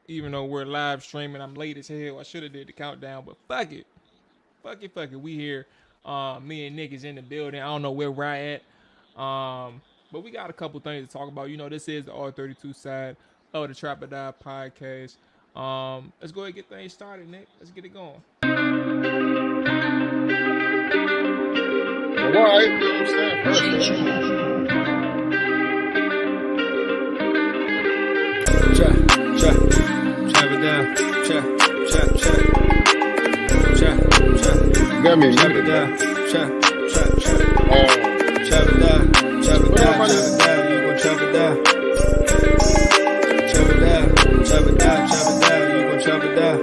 Even though we're live streaming, I'm late as hell. I should have did the countdown, but fuck it. Fuck it. We here. Me and Nick is in the building. I don't know where we're at. But we got a couple things to talk about. You know, this is the R32 side of the Trap or Die podcast. Let's go ahead and get things started, Nick. Let's get it going. All right, you know what I'm saying? First of all, Trap, trap, trap it down. Trap, trap, trap, trap, trap, you got me trap it muted, down. bro. Trap, trap, trap, Um, trap it down. Trap it what down, everybody? trap it down. You gon' trap it down. Trap it down, trap it down, trap it down. You gon' trap it down.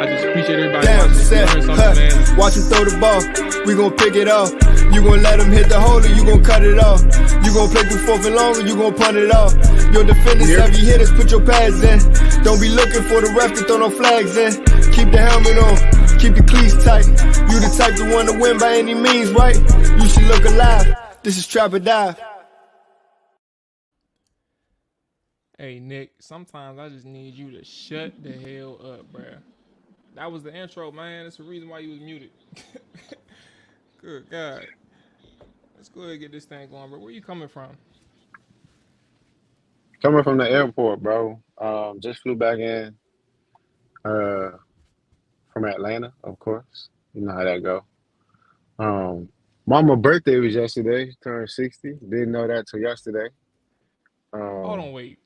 I just appreciate everybody Down, watching. set, Learn something, man. watch him throw the ball. We gon' pick it off. You gon' let him hit the hole or you gon' cut it off. You gon' play through fourth and long or you gon' punt it off. Your defenders, Yeah. heavy hitters, put your pads in. Don't be looking for the ref to throw no flags in. Keep the helmet on, keep the cleats tight. You the type to want to win by any means, right? You should look alive. This is Trap or Die. Hey, Nick, sometimes I just need you to shut the hell up, bruh. That was the intro, man. That's the reason why you was muted. Good God. Let's go ahead and get this thing going, bro. Where you coming from? Coming from the airport, bro. Just flew back in uh, from Atlanta, of course. You know how that go. Um, Mama birthday was yesterday. She turned 60. Didn't know that till yesterday. Hold Um, on, wait.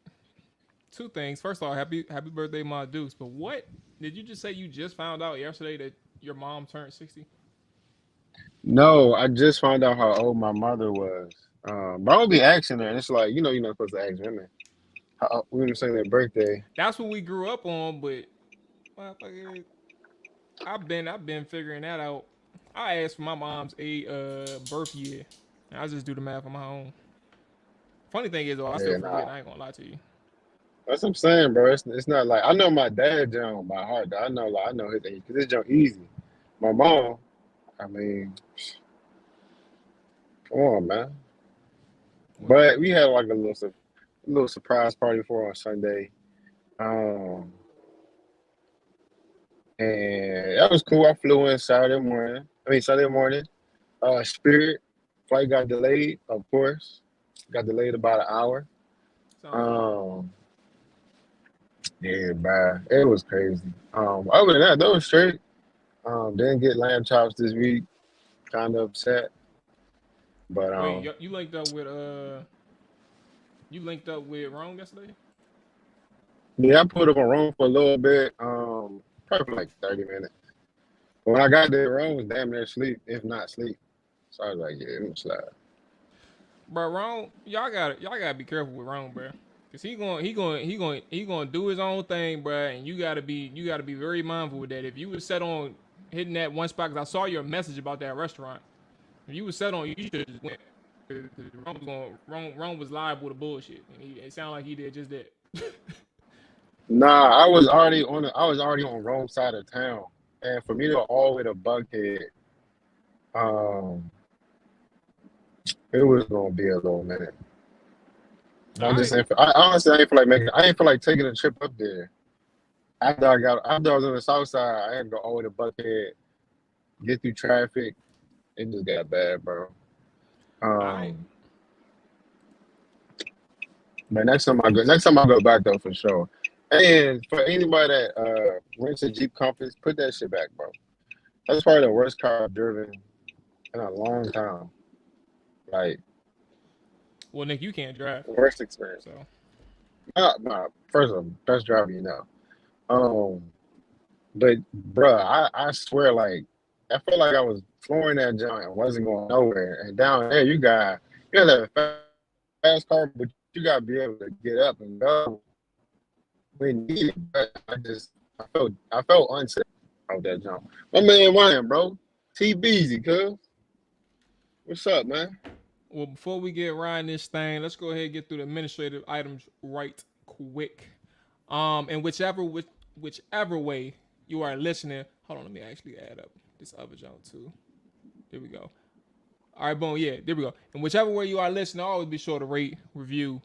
Two things. First of all, happy birthday, my Dukes. But what did you just say? You just found out yesterday that your mom turned 60? no, I just found out how old my mother was. But I don't be asking her, and it's like, you're not supposed to ask women. How, we were saying their birthday. That's what we grew up on, but motherfucker, I've been figuring that out. I asked for my mom's birth year, and I just do the math on my own. Funny thing is though, I still Yeah, forget. nah. I ain't gonna lie to you. That's what I'm saying, bro. It's not like I know my dad jump by heart. Though. I know his age because it's jump easy. My mom, I mean, come on, man. Well, But we had like a little surprise party for her on Sunday, um, and that was cool. I flew in Saturday morning. I mean Sunday morning. Spirit flight got delayed, of course. Got delayed about an hour. sound like it. Um, yeah, bro, it was crazy. Other than that, that was straight. Didn't get lamb chops this week. Kind of upset, but Wait, you linked up with Rome yesterday? yeah, I put up a room for a little bit. Probably for like 30 minutes. But when I got there, Rome was damn near asleep, if not sleep. So I was like, yeah, let me slide. Bro, Rome, y'all gotta be careful with Rome, bro. Cause he gonna do his own thing, bro, and you gotta be very mindful with that. If you was set on hitting that one spot, cause I saw your message about that restaurant. If you was set on, you should just went. Cause Rome was liable to bullshit, and it sounded like he did just that. Nah, I was already on Rome side of town, and for me to go all the way to Buckhead, um, it was gonna be a little minute. All right, I honestly I ain't feel like taking a trip up there. After I was on the south side, I had to go all the way to Buckhead, get through traffic. It just got bad, bro. all right. Um, but next time I go back though for sure. And for anybody that rents a Jeep Compass, put that shit back, bro. That's probably the worst car I've driven in a long time. Like Well, Nick, you can't drive, worst experience. so First of all, best driver you know. Um, but bruh, I swear, like I felt like I was flooring that joint and wasn't going nowhere. And down there, you got a fast car, but you got to be able to get up and go when needed. But I felt unsafe out that jump. My man Ryan, bro, T Beezy, cuz what's up, man? well, before we get riding this thing, let's go ahead and get through the administrative items right quick. And whichever way you are listening, hold on, let me actually add up this other jump too. There we go. All right, boom, yeah, there we go. And whichever way you are listening, always be sure to rate, review,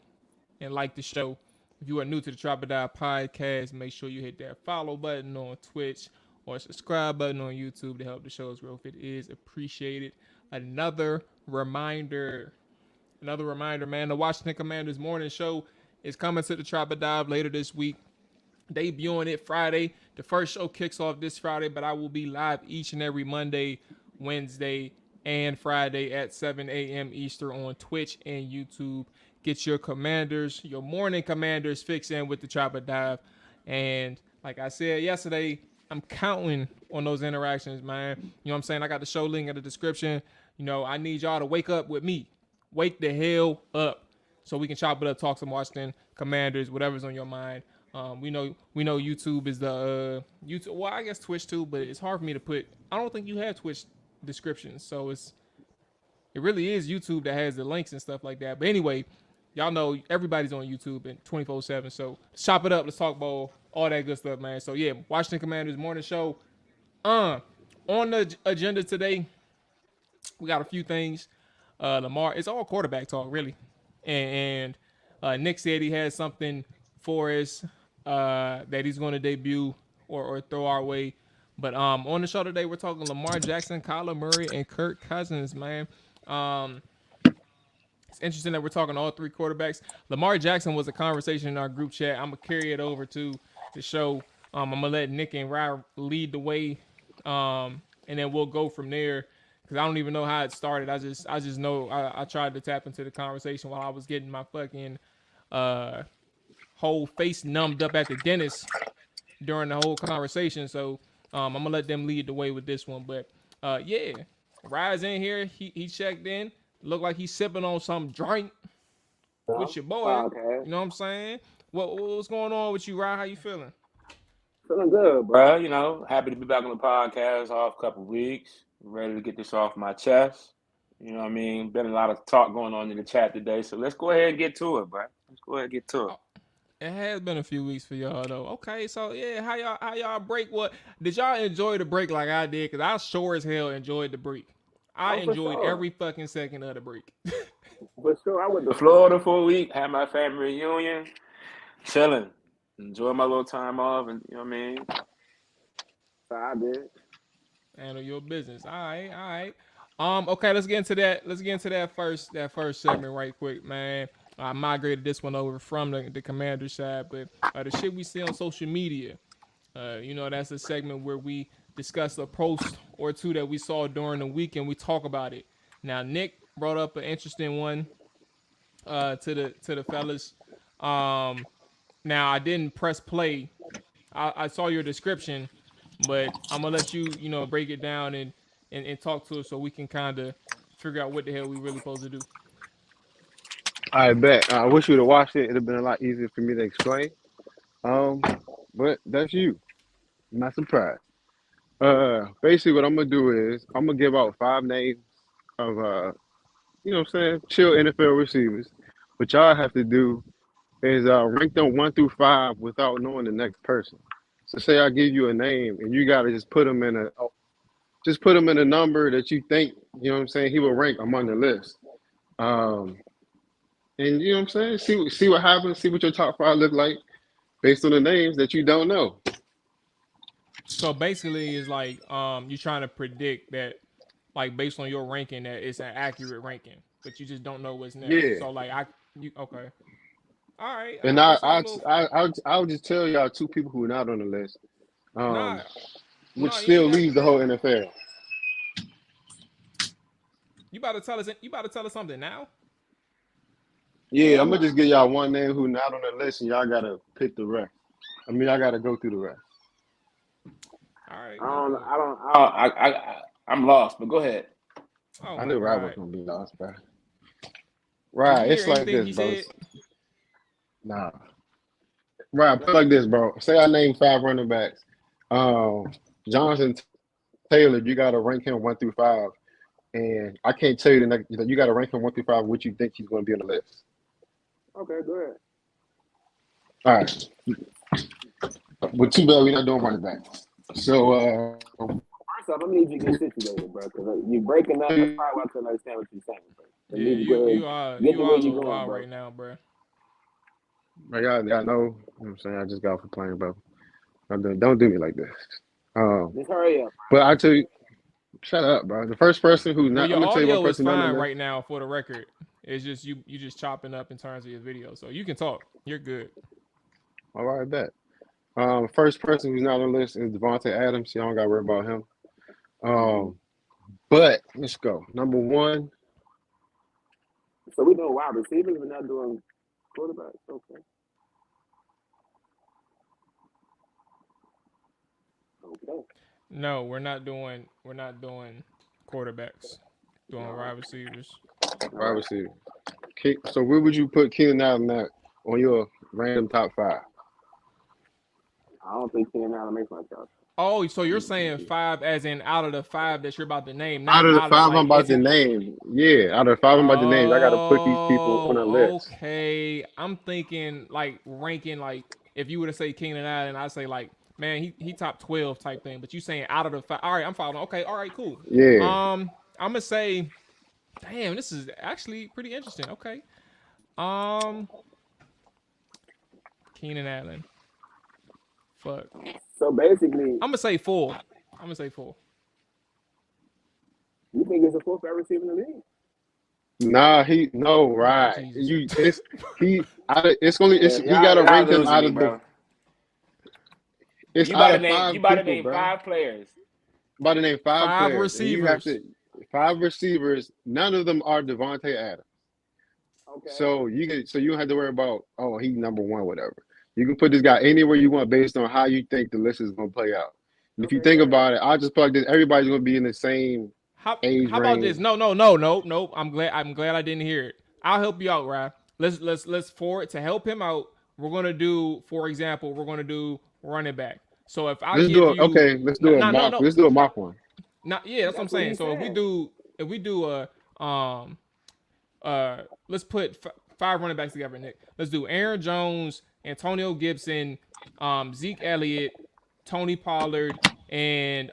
and like the show. If you are new to the Drop or Die podcast, make sure you hit that follow button on Twitch or subscribe button on YouTube to help the show's growth. It is appreciated. Another reminder, man. The Washington Commanders morning show is coming to the Drop or Dive later this week. Debuting it Friday. The first show kicks off this Friday, but I will be live each and every Monday, Wednesday, and Friday at 7 a.m. Eastern on Twitch and YouTube. Get your Commanders, your morning Commanders fix in with the Drop or Dive. And like I said yesterday, I'm counting on those interactions, man. You know what I'm saying? I got the show link in the description. You know, I need y'all to wake up with me. Wake the hell up so we can chop it up, talk some Washington Commanders, whatever's on your mind. We know YouTube is the YouTube. Well, I guess Twitch too, but it's hard for me to put. I don't think you have Twitch descriptions, so it really is YouTube that has the links and stuff like that. But anyway, y'all know everybody's on YouTube and 24/7. So chop it up, let's talk ball, all that good stuff, man. So yeah, Washington Commanders morning show. On the agenda today, we got a few things. Lamar, it's all quarterback talk really, and Nick said he has something for us that he's going to debut or throw our way. But on the show today, we're talking Lamar Jackson, Kyler Murray, and Kirk Cousins, man. It's interesting that we're talking all three quarterbacks. Lamar Jackson was a conversation in our group chat. I'm going to carry it over to the show. I'm going to let Nick and Rye lead the way, and then we'll go from there. Because I don't even know how it started. I just know I tried to tap into the conversation while I was getting my fucking whole face numbed up at the dentist during the whole conversation. So I'm gonna let them lead the way with this one. But yeah, Rye's in here. He checked in. Looked like he's sipping on some drink with your boy. Okay. You know what I'm saying? What's going on with you, Rye? How you feeling? Feeling good, bro. You know, happy to be back on the podcast. Off a couple weeks. Ready to get this off my chest. You know what I mean? Been a lot of talk going on in the chat today. So let's go ahead and get to it, bro. Let's go ahead and get to it. It has been a few weeks for y'all though. Okay, so yeah, how y'all break? What did y'all enjoy the break like I did? Cause I sure as hell enjoyed the break. I enjoyed every fucking second of the break. For sure, I went to Florida for a week, had my family reunion, chilling, enjoy my little time off, and you know what I mean. So I did. Handle your business. All right. Okay, let's get into that. Let's get into that first segment right quick, man. I migrated this one over from the Commander side, but the shit we see on social media, you know, that's a segment where we discuss a post or two that we saw during the week and we talk about it. Now, Nick brought up an interesting one to the fellas. Now, I didn't press play. I saw your description, but I'm gonna let you break it down and talk to us so we can kind of figure out what the hell we really supposed to do. I bet. I wish you would have watched it. It'd have been a lot easier for me to explain. But that's you. I'm not surprised. Basically what I'm gonna do is I'm gonna give out 5 names of you know what I'm saying, chill NFL receivers. What y'all have to do is rank them 1 through 5 without knowing the next person. So say I give you a name and you gotta just put them in a number that you think, you know what I'm saying, he will rank among the list. And you know what I'm saying? See what happens, see what your top 5 look like based on the names that you don't know. So basically it's like you're trying to predict that, like, based on your ranking, that it's an accurate ranking, but you just don't know what's next. Yeah. So like okay. All right. And I'll just tell y'all 2 people who are not on the list. Which still leaves the whole NFL. You about to tell us something now? Yeah, I'm gonna just give y'all one name who not on the list, and y'all gotta pick the rest. I mean, I gotta go through the rest. All right. I'm lost, but go ahead. Oh, I knew Rob was gonna be lost, bro. Right, it's like this, bro. Nah. Right, put it like this, bro. Say I name 5 running backs. Jonathan Taylor, you gotta rank him 1 through 5, and I can't tell you the next. You gotta rank him 1 through 5, what you think he's gonna be on the list. Okay, go ahead. All right. But too bad we're not doing running backs. So first off, I'm gonna need you to get situated, bro, because you're breaking up. That's probably why I couldn't understand what you're saying, bro. Yeah, you are a little wild right now, bro. But y'all know, you know what I'm saying? I just got off a plane, bro. Don't do me like this. Just hurry up. But I tell you, shut up, bro. The first person who's Well, not, your I'm gonna tell you one audio is person not on fine the list. right now for the record. It's just you just chopping up in terms of your video, so you can talk. You're good. All right, bet. First person who's not on the list is Devontae Adams. Y'all don't got to worry about him. But let's go. Number one, So we doing wide receivers, we're not doing quarterbacks. Okay. Okay. No, we're not doing quarterbacks. Doing wide receivers. wide receiver. So where would you put Keenan Allen at on your random top five? I don't think Keenan Allen makes my top. Oh, so you're saying 5 as in out of the 5 that you're about to name, not Out of the out of five I'm like about is to it? name, yeah, out of the five I'm about to name, I got to put these people on a Oh, list. okay. I'm thinking like ranking like if you were to say Keenan Allen, I'd say like man he top 12 type thing. But you saying out of the 5? All right, I'm following. Okay, all right, cool. Yeah. I'm gonna say, damn, this is actually pretty interesting. Okay, um, Keenan Allen. Fuck. So basically, I'm gonna say 4. I'm gonna say 4. you think it's a fourth wide receiver in the league? Nah, right. Jesus. He got to rank him out me, of the. bro. It's You out about to of name. You five about to people, name bro. 5 players. About to name 5 players, and you have receivers. to 5 receivers. None of them are Devontae Adams. Okay. So you don't have to worry about he's number one, whatever. You can put this guy anywhere you want based on how you think the list is gonna play out. And if you think about it, I'll just plug this. Everybody's gonna be in the same How age about this? range. No. I'm glad I didn't hear it. I'll help you out, Raf. Let's for it to help him out. We're gonna do, for example, running back. So if I Let's give do it. you Okay, let's do a mock. Let's do a mock one. yeah, that's what I'm saying. So if we do a let's put 5 running backs together, Nick. Let's do Aaron Jones, Antonio Gibson, Zeke Elliott, Tony Pollard, and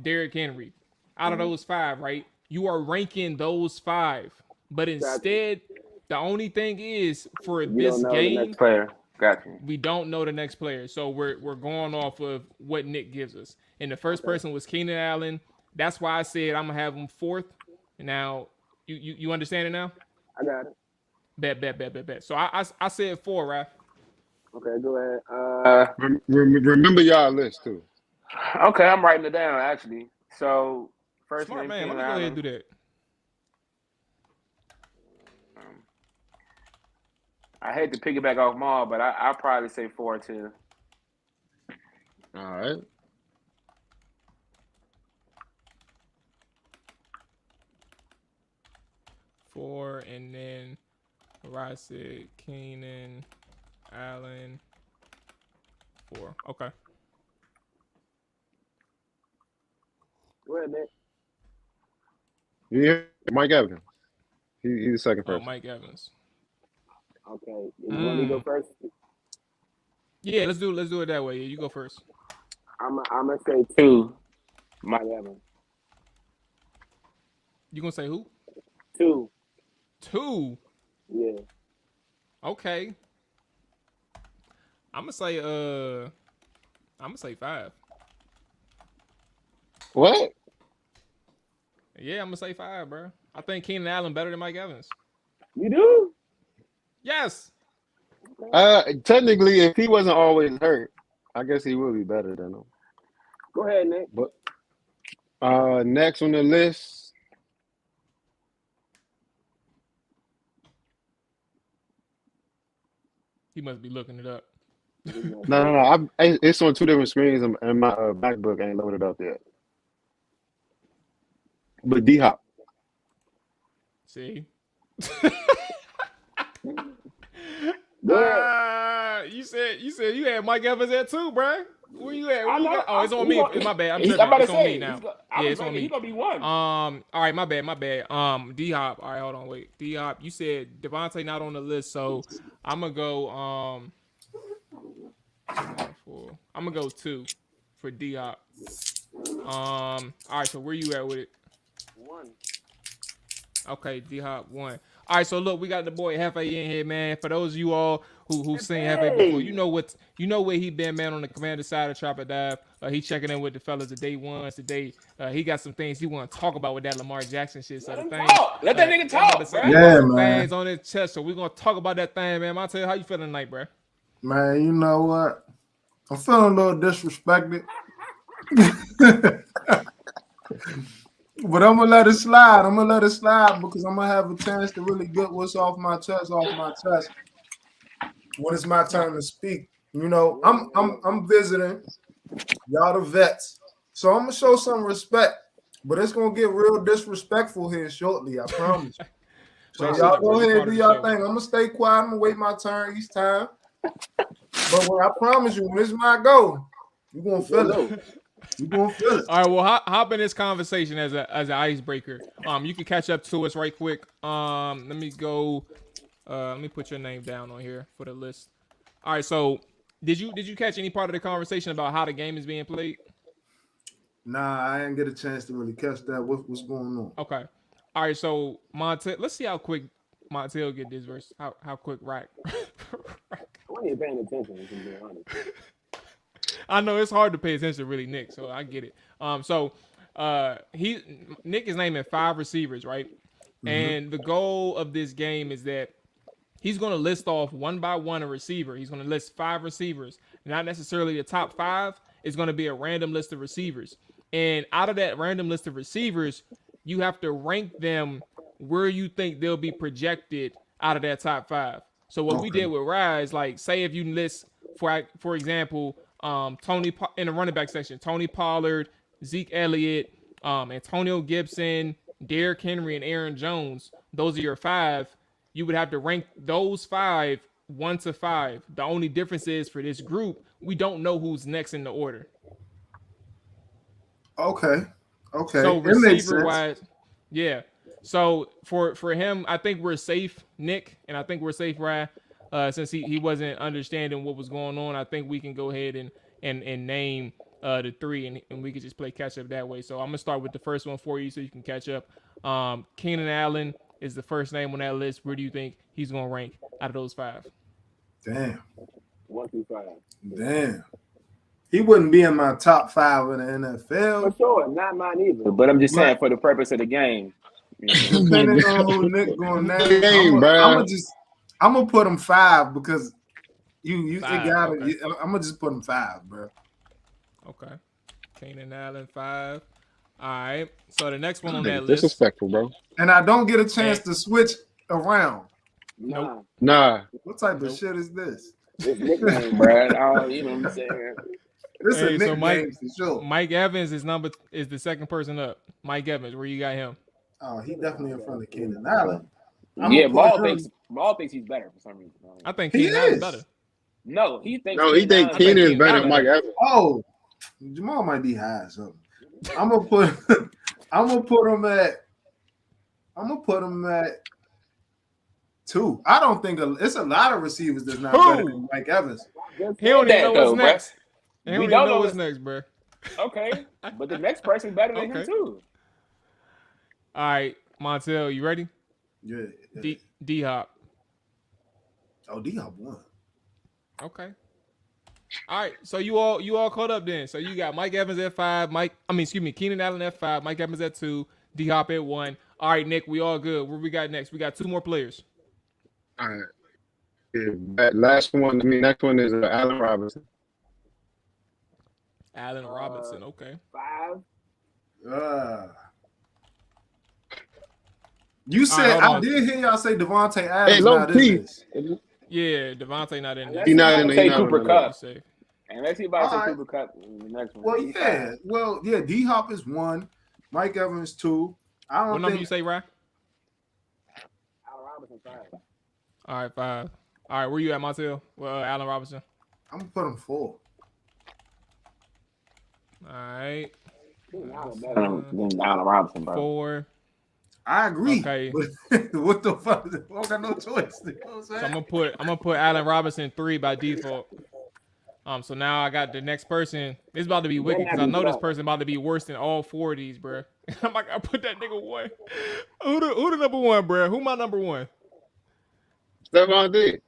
Derrick Henry. Out of those 5, right? You are ranking those 5, but instead, the only thing is for this game, the next player. Got you. we don't know the next player, so we're going off of what Nick gives us. And the first person was Keenan Allen. That's why I said I'm gonna have him 4th. Now, you understand it now? I got it. Bet. So I said 4, Raph. Okay, go ahead. Remember y'all list too. Okay, I'm writing it down actually. So first Smart name man. Keenan Let me go ahead Allen. and do that. I hate to piggyback off Maul, but I'll probably say 4 too. All right. Four, and then I said Keenan Allen 4. Okay. Go ahead, Nick. Yeah, Mike Evans. He's the second person. Mike Evans. Okay, you want me to go first? Yeah, let's do it that way. Yeah, you go first. I'm gonna say 2, Mike Evans. You gonna say who? 2. 2. Yeah. Okay. I'm gonna say 5. What? Yeah, I'm gonna say 5, bro. I think Keenan Allen better than Mike Evans. You do? Yes. Technically, if he wasn't always hurt, I guess he would be better than him. Go ahead, Nick. But next on the list, He must be looking it up. no. It's on 2 different screens, and my MacBook ain't loaded up yet. But D-Hop. See? You said you had Mike Evans at 2, bro. Where you at? I know. Oh, it's on me. It's my bad. I'm about tripping. to It's on say, me now. It's on me. He's gonna be 1. All right, my bad. D Hop. All right, hold on, wait. D Hop. You said Devontae not on the list, so I'm gonna go. I'm gonna go 2 for D Hop. All right. So where you at with it? 1. Okay, D-Hop 1. All right, so look, we got the boy Hefe in here, man. For those of you all who seen Hefe before, you know where he been, man, on the commander side of Trapper Dive. He checking in with the fellas the day ones today. He got some things he want to talk about with that Lamar Jackson shit. So the thing, Let that nigga talk, bro. He got some man. things on his chest, so we're gonna talk about that thing, man. I'll tell you how you feeling tonight, bro. Man, you know what? I'm feeling a little disrespected. But I'm gonna let it slide. I'm gonna let it slide because I'm gonna have a chance to really get what's off my chest when it's my turn to speak. You know, I'm visiting y'all the vets, so I'm gonna show some respect. But it's gonna get real disrespectful here shortly. I promise. So y'all go ahead and do y'all thing. I'm gonna stay quiet. I'm gonna wait my turn each time. But when I promise you, when it's my go, you're gonna feel it. You're gonna feel it. All right, well, hop in this conversation as an icebreaker. You can catch up to us right quick. Let me go. Let me put your name down on here for the list. All right, so did you catch any part of the conversation about how the game is being played? Nah, I didn't get a chance to really catch that. What's going on? Okay. All right, so Montel, let's see how quick Montel get this verse. How quick Rack. I wasn't even paying attention, to be honest. I know it's hard to pay attention to really Nick, so I get it. Nick is naming 5 receivers, right? Mm-hmm. And the goal of this game is that he's going to list off one by one a receiver. He's going to list 5 receivers, not necessarily the top 5. It's going to be a random list of receivers. And out of that random list of receivers, you have to rank them where you think they'll be projected out of that top 5. So what we did with Rise, like say if you list, for example, Tony in the running back section, Tony Pollard, Zeke Elliott, Antonio Gibson, Derrick Henry, and Aaron Jones. Those are your 5. You would have to rank those 5 1 to 5. The only difference is for this group, we don't know who's next in the order. Okay. So receiver wise, yeah. So for him, I think we're safe, Nick, and I think we're safe, Ryan. Since he wasn't understanding what was going on, I think we can go ahead and name the 3, and we can just play catch up that way. So I'm gonna start with the first one for you, so you can catch up. Keenan Allen is the first name on that list. Where do you think he's gonna rank out of those 5? Damn. 1 through 5. Damn. He wouldn't be in my top 5 in the NFL. For sure, not mine either. But I'm just saying, for the purpose of the game. Depending on who Nick going name, I'm gonna put him 5 because you got it. Okay. I'm gonna just put him 5, bro. Okay. Keenan Allen 5. All right. So the next one on that list. Disrespectful, bro. And I don't get a chance to switch around. Nope. Nah. What type of shit is this? It's nickname, bro. You know what I'm saying? It's a nickname for sure. Mike Evans is the second person up. Mike Evans, where you got him? Oh, he definitely in front of Keenan Allen. Maul thinks he's better for some reason. I think Keenan Allen's better. No, he thinks Keenan is better than Mike Evans. Oh, Jamal might be high, so I'm gonna put him at 2. I don't think it's a lot of receivers that's not better than Mike Evans. He don't even know what's next. He don't even know what's next, bro. Okay, but the next person better than him too. All right, Montel, you ready? Yeah. D-Hop. Oh, D-Hop won. Okay. All right, so you all caught up then. So you got Mike Evans at 5, Keenan Allen at 5, Mike Evans at 2, D-Hop at 1. All right, Nick, we all good. What we got next? We got 2 more players. All right. Yeah, that next one is Allen Robinson. Allen Robinson, okay. 5. You said I did hear y'all say Devontae Adams. Hey, low key. Yeah, Devontae not in there. He's not in there. Cooper Kupp. And let's see about say Cooper Kupp in the next one. Well, yeah. D-Hop is 1. Mike Evans 2. What number you say, Ryan? Allen Robinson 5. All right, 5. All right, where you at, Montel? Well, Allen Robinson. I'm gonna put him 4. All right. Allen Robinson, bro. 4. I agree. Okay. But what the fuck? I got no choice. You know what I'm saying? So I'm gonna put Allen Robinson 3 by default. So now I got the next person. It's about to be wicked because I know this person about to be worse than all 4 of these, bro. I'm like, I put that nigga one. Who the number one, bro? Who my number one? Stephon Diggs.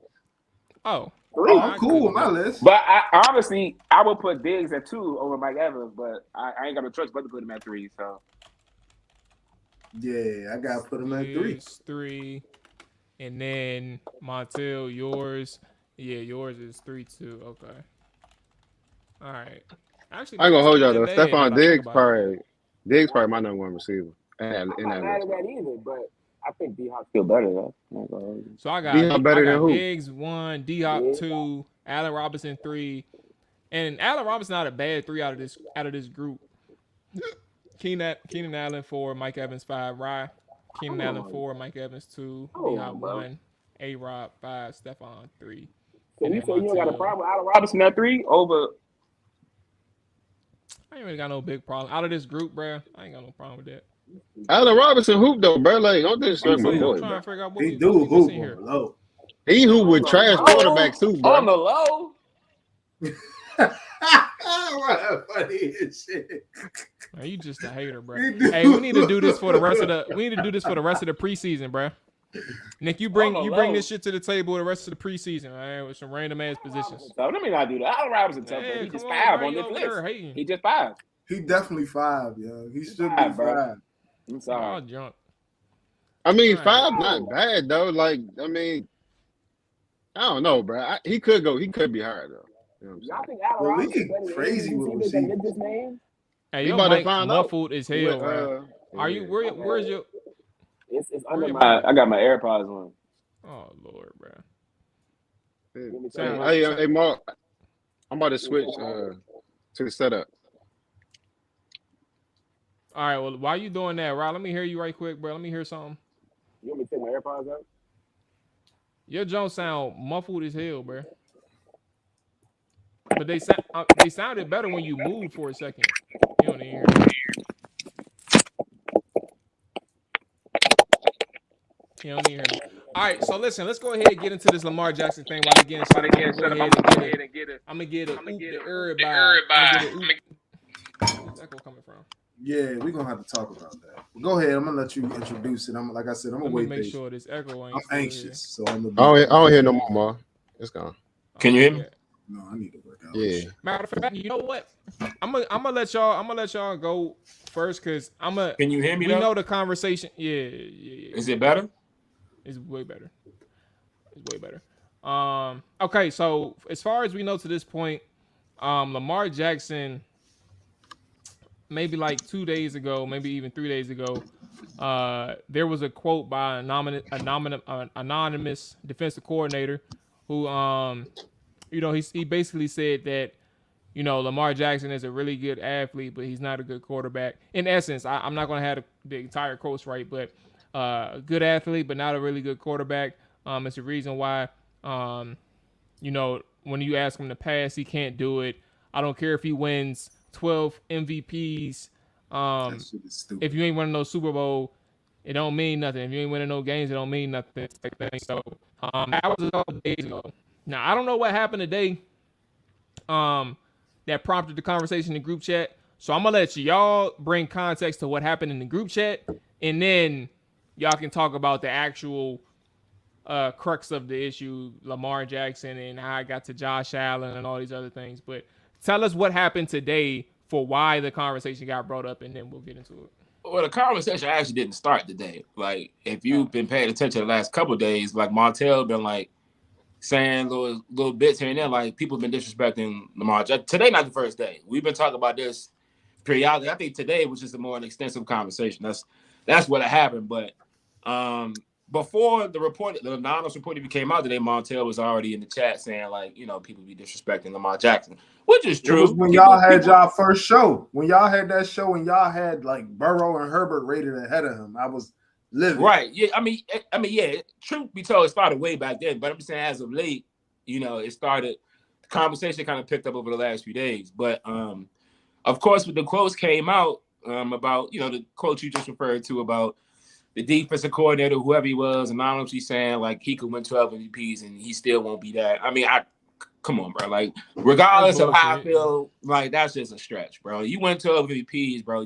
Oh, Oh, I'm cool with my list. But honestly, I would put Diggs at 2 over Mike Evans, but I ain't got no choice but to put him at 3. So yeah, I gotta put him at 3. 3, and then Montel, yours. Yeah, yours is 3 too. Okay. All right. Actually, I ain't gonna hold y'all that though. bad, Stephon now that I think Diggs about it. probably my number one receiver. I'm In not that mad list. at that either. But I think D-Hop still better though. So I D-Hop got better than who? Diggs 1, D-Hop 2, Allen Robinson 3, and Allen Robinson not a bad 3 out of this group. Keenan Allen 4, Mike Evans 5, Rye. Keenan Allen 4, Mike Evans 2, D-Hop 1, A-Rob 5, Stephon 3. So you say you don't got a problem with Allen Robinson at 3 over? I ain't really got no big problem out of this group, bro. I ain't got no problem with that. Allen Robinson hoop though, bro. Like, don't disrespect my I'm boy, trying bro. to figure out what He we do missing hoop here. on the low. He hoop with trash quarterbacks too, bro. On the low. Funny as shit. Man, you just a hater, bro. He do. Hey, we need to do this for the rest of the preseason, bro. Nick, you bring this shit to the table the rest of the preseason, man, with some random ass positions. So let me not do that. Allen Robinson tough, Hey, he just come 5 bro, on you this over there list. hating. He just 5. He definitely 5, yo. He should be 5, bro. 5. I'm Y'all sorry. junk. I mean, All 5 not bad though. Like, I mean, I don't know, bro. He could be higher though. You know what I'm Y'all saying? think Allen The Robinson league better than crazy any with receiver that receivers. this man? Hey, We your about to mic find muffled as hell, With, bro. Are you where's your It's Where under your my. mic? I got my AirPods on. Oh Lord, bro. Hey, Mark, I'm about to switch to the setup. All right, well, while you doing that, Rob, let me hear you right quick, bro. Let me hear something. You want me to take my AirPods out? Your Jones sound muffled as hell, bro. But they sounded better when you moved for a second. You don't even hear me. You don't even hear me. All right, so listen, let's go ahead and get into this Lamar Jackson thing while they getting set up. I'm gonna go ahead and get it. I'm gonna get a oop to everybody. I'm gonna get a oop. Where's echo coming from? Yeah, we're gonna have to talk about that. Go ahead, I'm gonna let you introduce it. Like I said, I'm gonna wait. Let me make sure this echo ain't. I'm anxious, so I'm gonna. I don't hear no more, Mark. It's gone. Can you hear me? No, I need to work out. Yeah. Matter of fact, you know what? I'm gonna let y'all go first because Can you hear me? We though? know the conversation. Yeah. Is it better? It's way better. Okay, so as far as we know to this point, Lamar Jackson, maybe like 2 days ago, maybe even 3 days ago, there was a quote by an anonymous defensive coordinator who, he basically said that, Lamar Jackson is a really good athlete, but he's not a good quarterback. In essence, I'm not going to have the entire quotes right, but a good athlete, but not a really good quarterback. It's the reason why, when you ask him to pass, he can't do it. I don't care if he wins 12 MVPs. If you ain't winning no Super Bowl, it don't mean nothing. If you ain't winning no games, it don't mean nothing. So that was a couple of days ago. Now, I don't know what happened today that prompted the conversation in the group chat. So I'm going to let y'all bring context to what happened in the group chat, and then y'all can talk about the actual crux of the issue, Lamar Jackson, and how I got to Josh Allen and all these other things. But tell us what happened today for why the conversation got brought up, and then we'll get into it. Well, the conversation actually didn't start today. Like, if you've been paying attention the last couple of days, like Montel been like saying little bits here and there, like people have been disrespecting Lamar Jackson. Today, not the first day. We've been talking about this periodically. I think today was just a more extensive conversation. That's what happened. But before the anonymous report even came out today, Montel was already in the chat saying, like, people be disrespecting Lamar Jackson, which is true. It was when y'all had y'all first show. When y'all had that show and y'all had like Burrow and Herbert rated ahead of him, I was living. Right. Yeah. I mean, yeah. Truth be told, it started way back then. But I'm saying, as of late, it started. The conversation kind of picked up over the last few days. But of course, when the quotes came out about the quote you just referred to about the defensive coordinator, whoever he was, anonymously saying like he could win 12 MVPs and he still won't be that. I mean, come on, bro. Like, regardless of how I feel, like, that's just a stretch, bro. You win 12 MVPs, bro.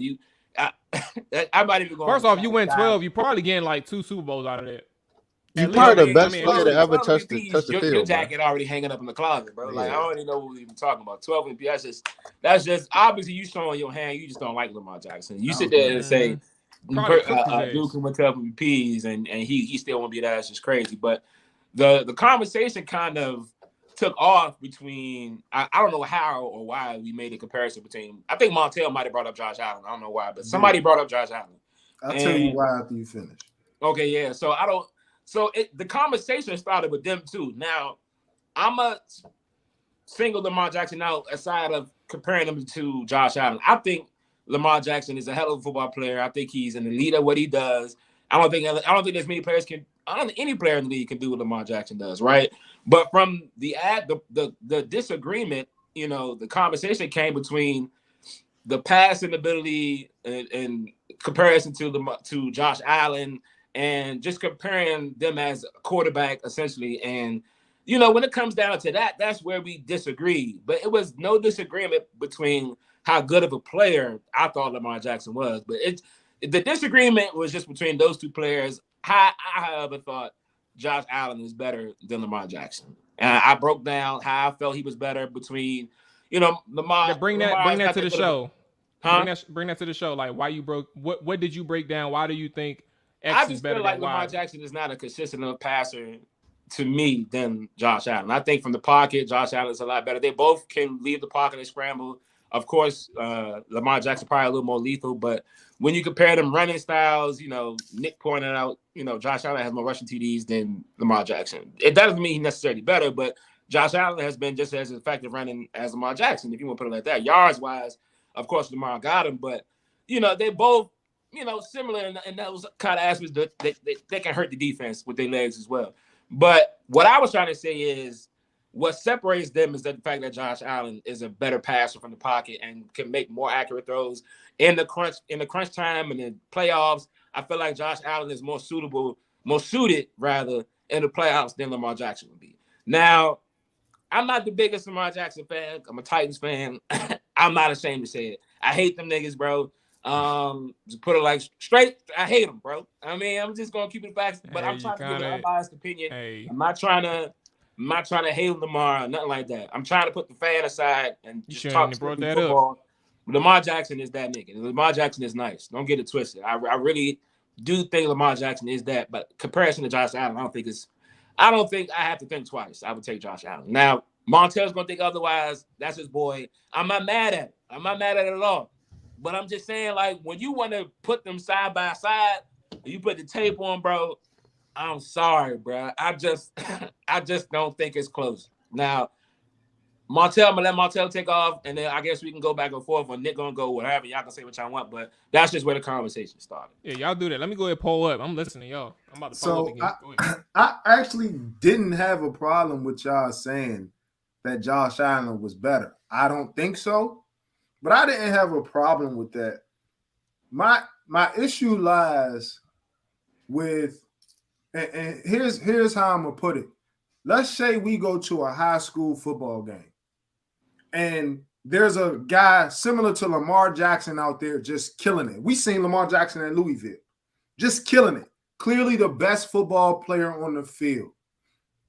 I might even go. First off, you win 12, you probably getting like 2 Super Bowls out of that. You At probably least. the best at player to least. ever 12 touch MVPs, the your field, bro. jacket already hanging up in the closet, bro. Like, I Yeah. don't even know what we even talking about. 12 MVPs, that's just obviously you showing your hand. You just don't like Lamar Jackson. You sit there and say, Probably cooked his Duke ass. can win 12 MVPs, and he still won't be that. That's just crazy. But the conversation kind of took off between I don't know how or why we made a comparison between. I think Montel might have brought up Josh Allen. I don't know why, but somebody brought up Josh Allen. I'll tell you why after you finish. Okay, yeah. So I don't. So the conversation started with them too. Now, I'm a single Lamar Jackson out aside of comparing him to Josh Allen. I think Lamar Jackson is a hell of a football player. I think he's an elite at what he does. I don't think there's many players can. I don't think any player in the league can do what Lamar Jackson does, right? But from the disagreement, the conversation came between the passing ability and comparison to Josh Allen, and just comparing them as a quarterback essentially. And when it comes down to that, that's where we disagree. But it was no disagreement between how good of a player I thought Lamar Jackson was. But the disagreement was just between those two players. I however thought Josh Allen is better than Lamar Jackson. And I broke down how I felt he was better between, Lamar. Yeah, bring that to the show. Huh? Bring that to the show. Like, why you broke? What did you break down? Why do you think X I is just better feel like than Lamar Y? Jackson is not a consistent enough passer to me than Josh Allen. I think from the pocket, Josh Allen is a lot better. They both can leave the pocket and scramble. Of course, Lamar Jackson probably a little more lethal, but when you compare them running styles, Nick pointed out, Josh Allen has more rushing TDs than Lamar Jackson. It doesn't mean he's necessarily better, but Josh Allen has been just as effective running as Lamar Jackson, if you want to put it like that. Yards-wise, of course, Lamar got him, but, they both, similar in those kind of aspects that they can hurt the defense with their legs as well. But what I was trying to say is what separates them is the fact that Josh Allen is a better passer from the pocket and can make more accurate throws in the crunch time and the playoffs. I feel like Josh Allen is more suited in the playoffs than Lamar Jackson would be. Now, I'm not the biggest Lamar Jackson fan. I'm a Titans fan. I'm not ashamed to say it. I hate them niggas, bro. To put it like straight, I hate them, bro. I mean, I'm just gonna keep it back, but I'm trying to give an unbiased opinion. I'm not trying to hate Lamar or nothing like that. I'm trying to put the fan aside and just talk football. Lamar Jackson is that nigga. Lamar Jackson is nice. Don't get it twisted. I really do think Lamar Jackson is that, but comparison to Josh Allen, I don't think I have to think twice. I would take Josh Allen. Now, Montel's gonna think otherwise. That's his boy. I'm not mad at it. I'm not mad at it at all. But I'm just saying, like, when you want to put them side by side, you put the tape on, bro. I'm sorry, bro. I just don't think it's close. Now, I'm gonna let Montel take off, and then I guess we can go back and forth, or Nick gonna go whatever. Y'all can say what y'all want, but that's just where the conversation started. Yeah, y'all do that. Let me go ahead and pull up. I'm listening, y'all. I'm about to pull up again. I actually didn't have a problem with y'all saying that Josh Allen was better. I don't think so. But I didn't have a problem with that. My issue lies with, and here's how I'm gonna put it. Let's say we go to a high school football game, and there's a guy similar to Lamar Jackson out there just killing it. We seen Lamar Jackson at Louisville, just killing it. Clearly the best football player on the field.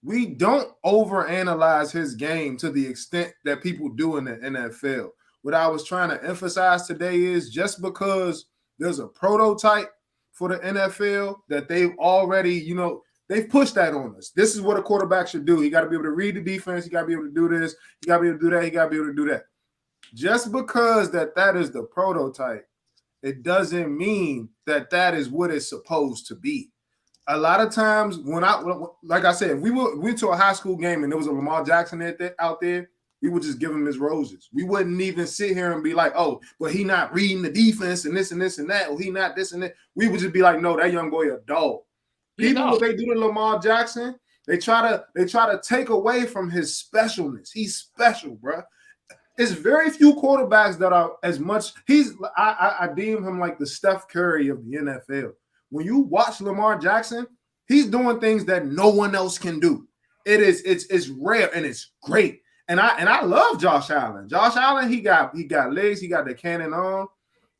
We don't overanalyze his game to the extent that people do in the NFL. What I was trying to emphasize today is just because there's a prototype for the NFL that they've already, they've pushed that on us. This is what a quarterback should do. He got to be able to read the defense. He got to be able to do this. He got to be able to do that. He got to be able to do that. Just because that is the prototype, it doesn't mean that is what it's supposed to be. A lot of times like I said, we went to a high school game and there was a Lamar Jackson out there, we would just give him his roses. We wouldn't even sit here and be like, oh, but he not reading the defense and this and this and that, or he not this and that. We would just be like, no, that young boy a dog. People, what they do to Lamar Jackson, they try to take away from his specialness. He's special, bro. It's very few quarterbacks that are as much. I deem him like the Steph Curry of the NFL. When you watch Lamar Jackson, he's doing things that no one else can do. It's rare and it's great. And I love Josh Allen. Josh Allen, he got legs, he got the cannon on.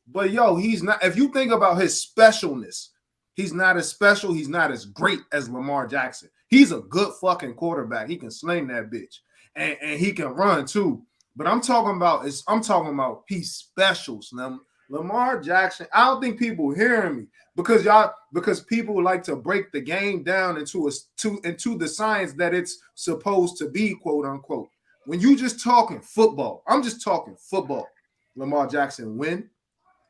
But yo, he's not. If you think about his specialness, he's not as special. He's not as great as Lamar Jackson. He's a good fucking quarterback. He can sling that bitch, and he can run too. But I'm talking about he's special, Slim. Lamar Jackson. I don't think people hearing me because people like to break the game down into the science that it's supposed to be, quote unquote. When you just talking football, I'm just talking football. Lamar Jackson win.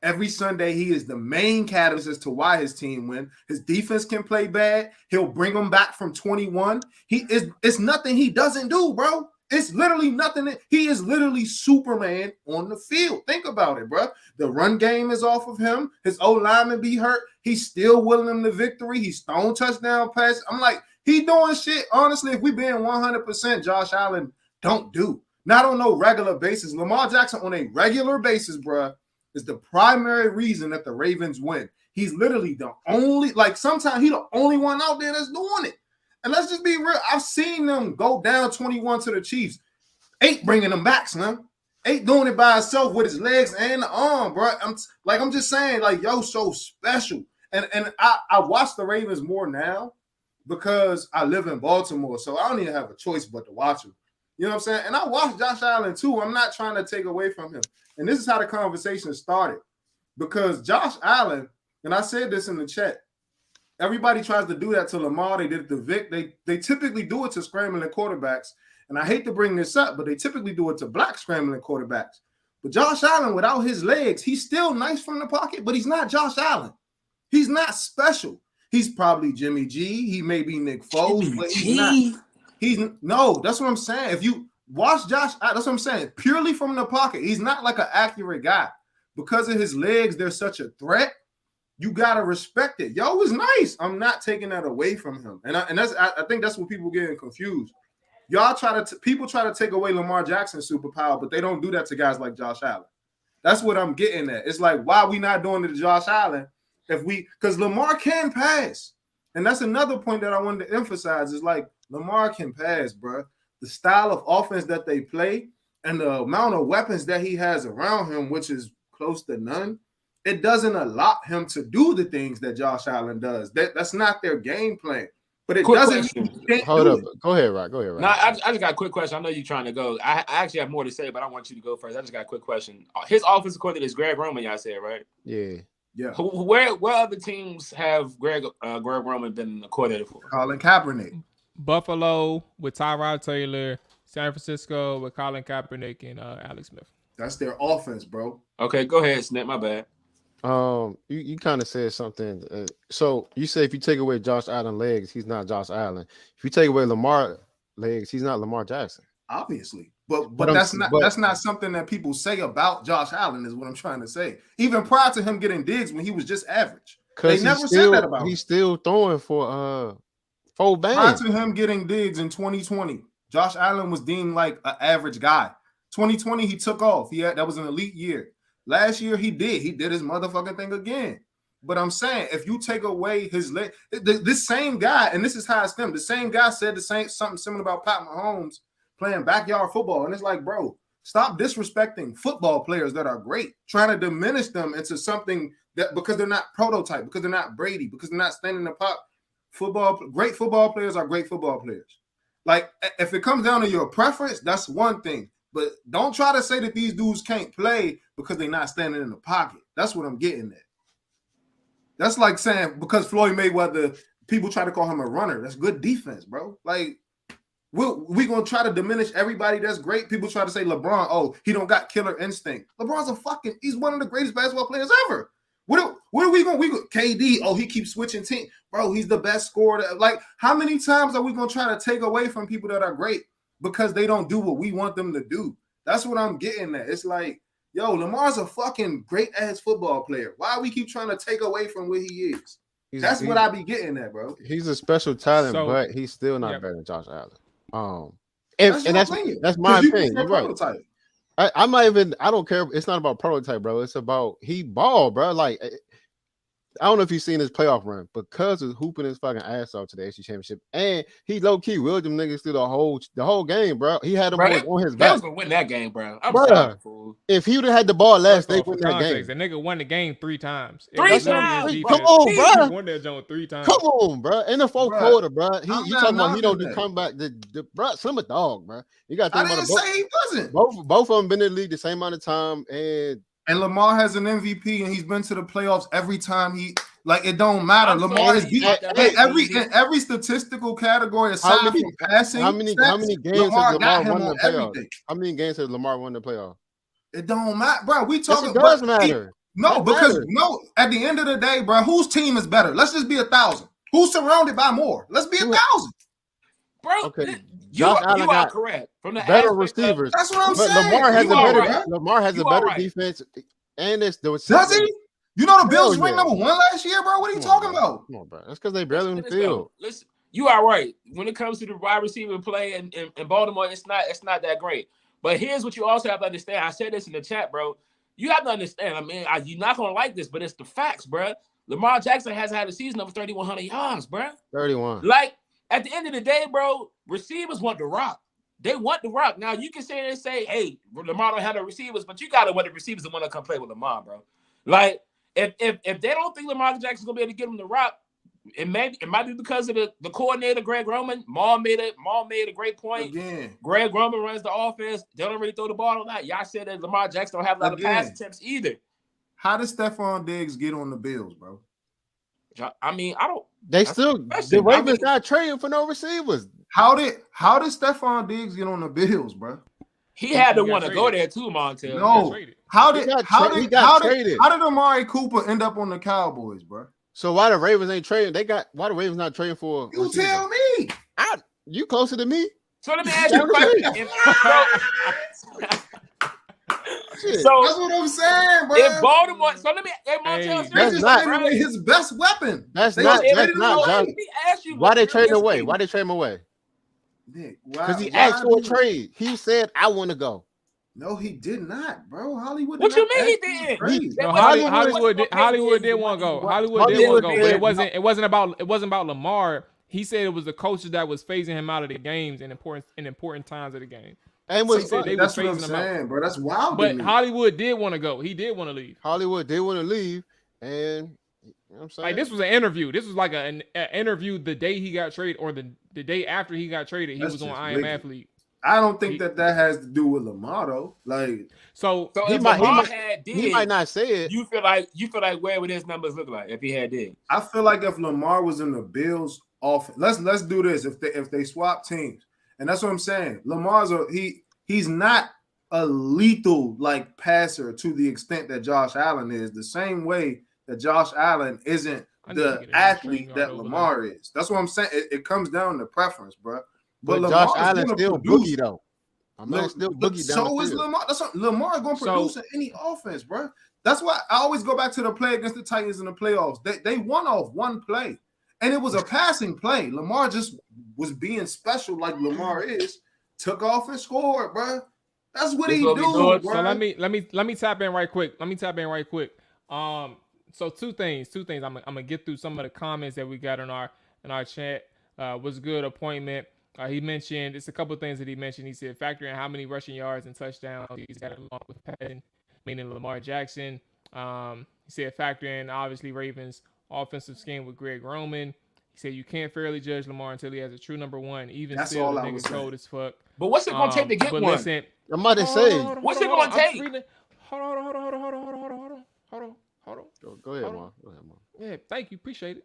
Every Sunday, he is the main catalyst as to why his team win. His defense can play bad. He'll bring them back from 21. It's nothing he doesn't do, bro. It's literally nothing. He is literally Superman on the field. Think about it, bro. The run game is off of him. His O-lineman be hurt. He's still willing them to victory. He's throwing touchdown pass. I'm like, he doing shit. Honestly, if we being 100%, Josh Allen don't do. Not on no regular basis. Lamar Jackson on a regular basis, bro, is the primary reason that the Ravens win. He's literally the only, like sometimes he the only one out there that's doing it. And let's just be real. I've seen them go down 21 to the Chiefs. 8 bringing them back, Slim. 8 doing it by himself with his legs and the arm, bro. I'm just saying, like, yo, so special. And I watch the Ravens more now because I live in Baltimore, so I don't even have a choice but to watch them. You know what I'm saying? And I watch Josh Allen too. I'm not trying to take away from him. And this is how the conversation started. Because Josh Allen, and I said this in the chat, everybody tries to do that to Lamar. They did it to Vic. They typically do it to scrambling quarterbacks. And I hate to bring this up, but they typically do it to black scrambling quarterbacks. But Josh Allen, without his legs, he's still nice from the pocket, but he's not Josh Allen. He's not special. He's probably Jimmy G. He may be Nick Foles, but he's not. No, that's what I'm saying. If you watch Josh, that's what I'm saying. Purely from the pocket, he's not like an accurate guy. Because of his legs, they're such a threat. You gotta respect it. Yo, is nice. I'm not taking that away from him. And I think that's what people getting confused. Y'all people try to take away Lamar Jackson's superpower, but they don't do that to guys like Josh Allen. That's what I'm getting at. It's like, why are we not doing it to Josh Allen? Because Lamar can pass. And that's another point that I wanted to emphasize is like Lamar can pass, bro. The style of offense that they play and the amount of weapons that he has around him, which is close to none, it doesn't allow him to do the things that Josh Allen does. That's not their game plan. But it doesn't. Hold up. Go ahead, Rock. No, I just got a quick question. I know you're trying to go. I actually have more to say, but I want you to go first. I just got a quick question. His offensive coordinator is Greg Roman, y'all said, right? Yeah. Yeah. Where other teams have Greg Roman been a coordinator for? Colin Kaepernick. Buffalo with Tyrod Taylor, San Francisco with Colin Kaepernick and Alex Smith. That's their offense, bro. Okay, go ahead, Snap. My bad. You kind of said something. So you say if you take away Josh Allen legs, he's not Josh Allen. If you take away Lamar legs, he's not Lamar Jackson. Obviously, but that's not something that people say about Josh Allen. Is what I'm trying to say. Even prior to him getting digs when he was just average, they never said that about him. He's still throwing for 4 bands. Prior to him getting digs in 2020, Josh Allen was deemed like an average guy. 2020, he took off. That was an elite year. Last year, he did his motherfucking thing again. But I'm saying, if you take away his leg, this same guy, and this is how it's them, the same guy said something similar about Pat Mahomes playing backyard football. And it's like, bro, stop disrespecting football players that are great, trying to diminish them into something that because they're not prototype, because they're not Brady, because they're not standing in the pop. Great football players are great football players. Like, if it comes down to your preference, that's one thing. But don't try to say that these dudes can't play because they're not standing in the pocket. That's what I'm getting at. That's like saying because Floyd Mayweather, people try to call him a runner. That's good defense, bro. Like, we're going to try to diminish everybody that's great. People try to say LeBron, oh, he don't got killer instinct. LeBron's he's one of the greatest basketball players ever. What are we going to KD, oh, he keeps switching team. Bro, he's the best scorer. Like, how many times are we going to try to take away from people that are great because they don't do what we want them to do? That's what I'm getting at. It's like, yo, Lamar's a fucking great-ass football player. Why we keep trying to take away from what he is? That's what I be getting at, bro. He's a special talent, but he's still not better than Josh Allen. That's my opinion. You're right. I'm not even. I don't care. It's not about prototype, bro. It's about he ball, bro. Like I don't know if you've seen his playoff run, but Cuz was hooping his fucking ass off to the AFC Championship, and he low key willed them niggas through the whole game, bro. He had them Bro, boys on his they back, was gonna win that game, bro. I'm bro. sorry, fool. If he would have had the ball last, First they off, for win that game. context, the nigga won the game 3 times. It Three was literally his times, defense. Come on, bro. He won that joint 3 times. Come on, bro. In the fourth Bruh, quarter, bro. You I'm talking not about he don't do knocking that. comeback? The bro, Slim a dog, bro. You got to I think about didn't it. say he wasn't. Both of them been in the league the same amount of time, and Lamar has an MVP, and he's been to the playoffs every time he. Like, it don't matter. I'm Lamar sorry, is you beat got that in right, every statistical category aside How many- from passing. how many games Lamar has got Lamar him won in on the playoffs? everything. How many games has Lamar won in the playoffs? It don't matter, bro. We Yes, talking. it does but matter. No, That because matters. no. At the end of the day, bro, whose team is better? Let's just be 1,000. Who's surrounded by more? Let's be 1,000. Bro. Okay, You Josh are Allen got correct. From the better aspect receivers. That's what I'm But saying. Lamar has You a are better. right. Lamar has You a better are right. defense, and it's the Does he? You know the Bills Hell ranked yeah. number 1 last year, bro. What are you Come on, talking bro. about? Come on, bro. That's because they barely in the Listen to this, field. though. Listen, you are right. When it comes to the wide receiver play in Baltimore, it's not that great. But here's what you also have to understand. I said this in the chat, bro. You have to understand. I mean, you're not gonna like this, but it's the facts, bro. Lamar Jackson has had a season of 3,100 yards, bro. 31. Like at the end of the day, bro, receivers want the rock. They want the rock. Now you can sit and say, "Hey, Lamar don't have the receivers," but you gotta want the receivers to want to come play with Lamar, bro. Like if they don't think Lamar Jackson's gonna be able to get him the rock, it might be because of the coordinator Greg Roman. Maul made a great point. Again, Greg Roman runs the offense. They don't really throw the ball a lot. Y'all said that Lamar Jackson don't have a lot of pass attempts either. how did Stephon Diggs get on the Bills, bro? I mean, I don't. They That's still the question. the Ravens I mean- not trading for no receivers. How did Stephon Diggs get on the Bills, bro? He had to He got want to go traded. there too, Montel. No. traded. How He did got how tra- he did got how did traded. how did Amari Cooper end up on the Cowboys, bro? So why the Ravens ain't trading? Why the Ravens not trading for? You receivers? tell me. You closer to me. So let me ask you a question. Shit. So That's what I'm saying, bro. if Baltimore, so let me, Montel, Hey, They seriously, just not- traded away his best weapon. That's They not. just That's traded not. him away. Josh. let me ask you. Why they let me trading ask away? you. Why they trade him away? Nick, Because he why asked for a do- trade. He said, "I want to go." No, he did not, bro. Hollywood. What did you not mean he ask for a didn't? trade. No, Hollywood Hollywood did want to go. Hollywood did want to go, but said- it wasn't about Lamar. He said it was the coaches that was phasing him out of the games in important times of the game. And So was he said they That's was what I'm phasing him out. saying, bro. That's wild. But to me. Hollywood did want to go. He did want to leave. Hollywood did want to leave, and you know what I'm saying, Like this was an interview. This was like an interview the day he got traded, or the day after he got traded. He That's was on just I Am wicked. Athlete. I don't think that has to do with Lamar though. Like, So He if might- he Lamar might- had he might did, not say it. you feel like where would his numbers look like if he had did? I feel like if Lamar was in the Bills offense, let's do this. If they swap teams, and that's what I'm saying. Lamar's he's not a lethal like passer to the extent that Josh Allen is. The same way that Josh Allen isn't I need to the get a new athlete string that guard over Lamar is. That's what I'm saying. It comes down to preference, bro. But Lamar Josh is Allen gonna still produce. boogie though. I mean, still Look, boogie down so the is field. Lamar. That's what Lamar going to So- produce in any offense, bro. That's why I always go back to the play against the Titans in the playoffs. They won off one play, and it was a passing play. Lamar just was being special, like Lamar is. Took off and scored, bro. That's what That's he what we do, doing. bro. So let me tap in right quick. So two things. I'm gonna get through some of the comments that we got in our chat. Was good appointment. He mentioned it's a couple of things that he mentioned. He said factor in how many rushing yards and touchdowns he's got along with Patton, meaning Lamar Jackson. He said factor in obviously Ravens offensive scheme with Greg Roman. He said you can't fairly judge Lamar until he has a true number one. Even That's still, all the I was nigga saying. cold as fuck. But what's it gonna take to get But one? listen, I'm about to say. What's it gonna take? Hold on. Go ahead, Mark. Go ahead, Mark. Yeah, thank you, appreciate it.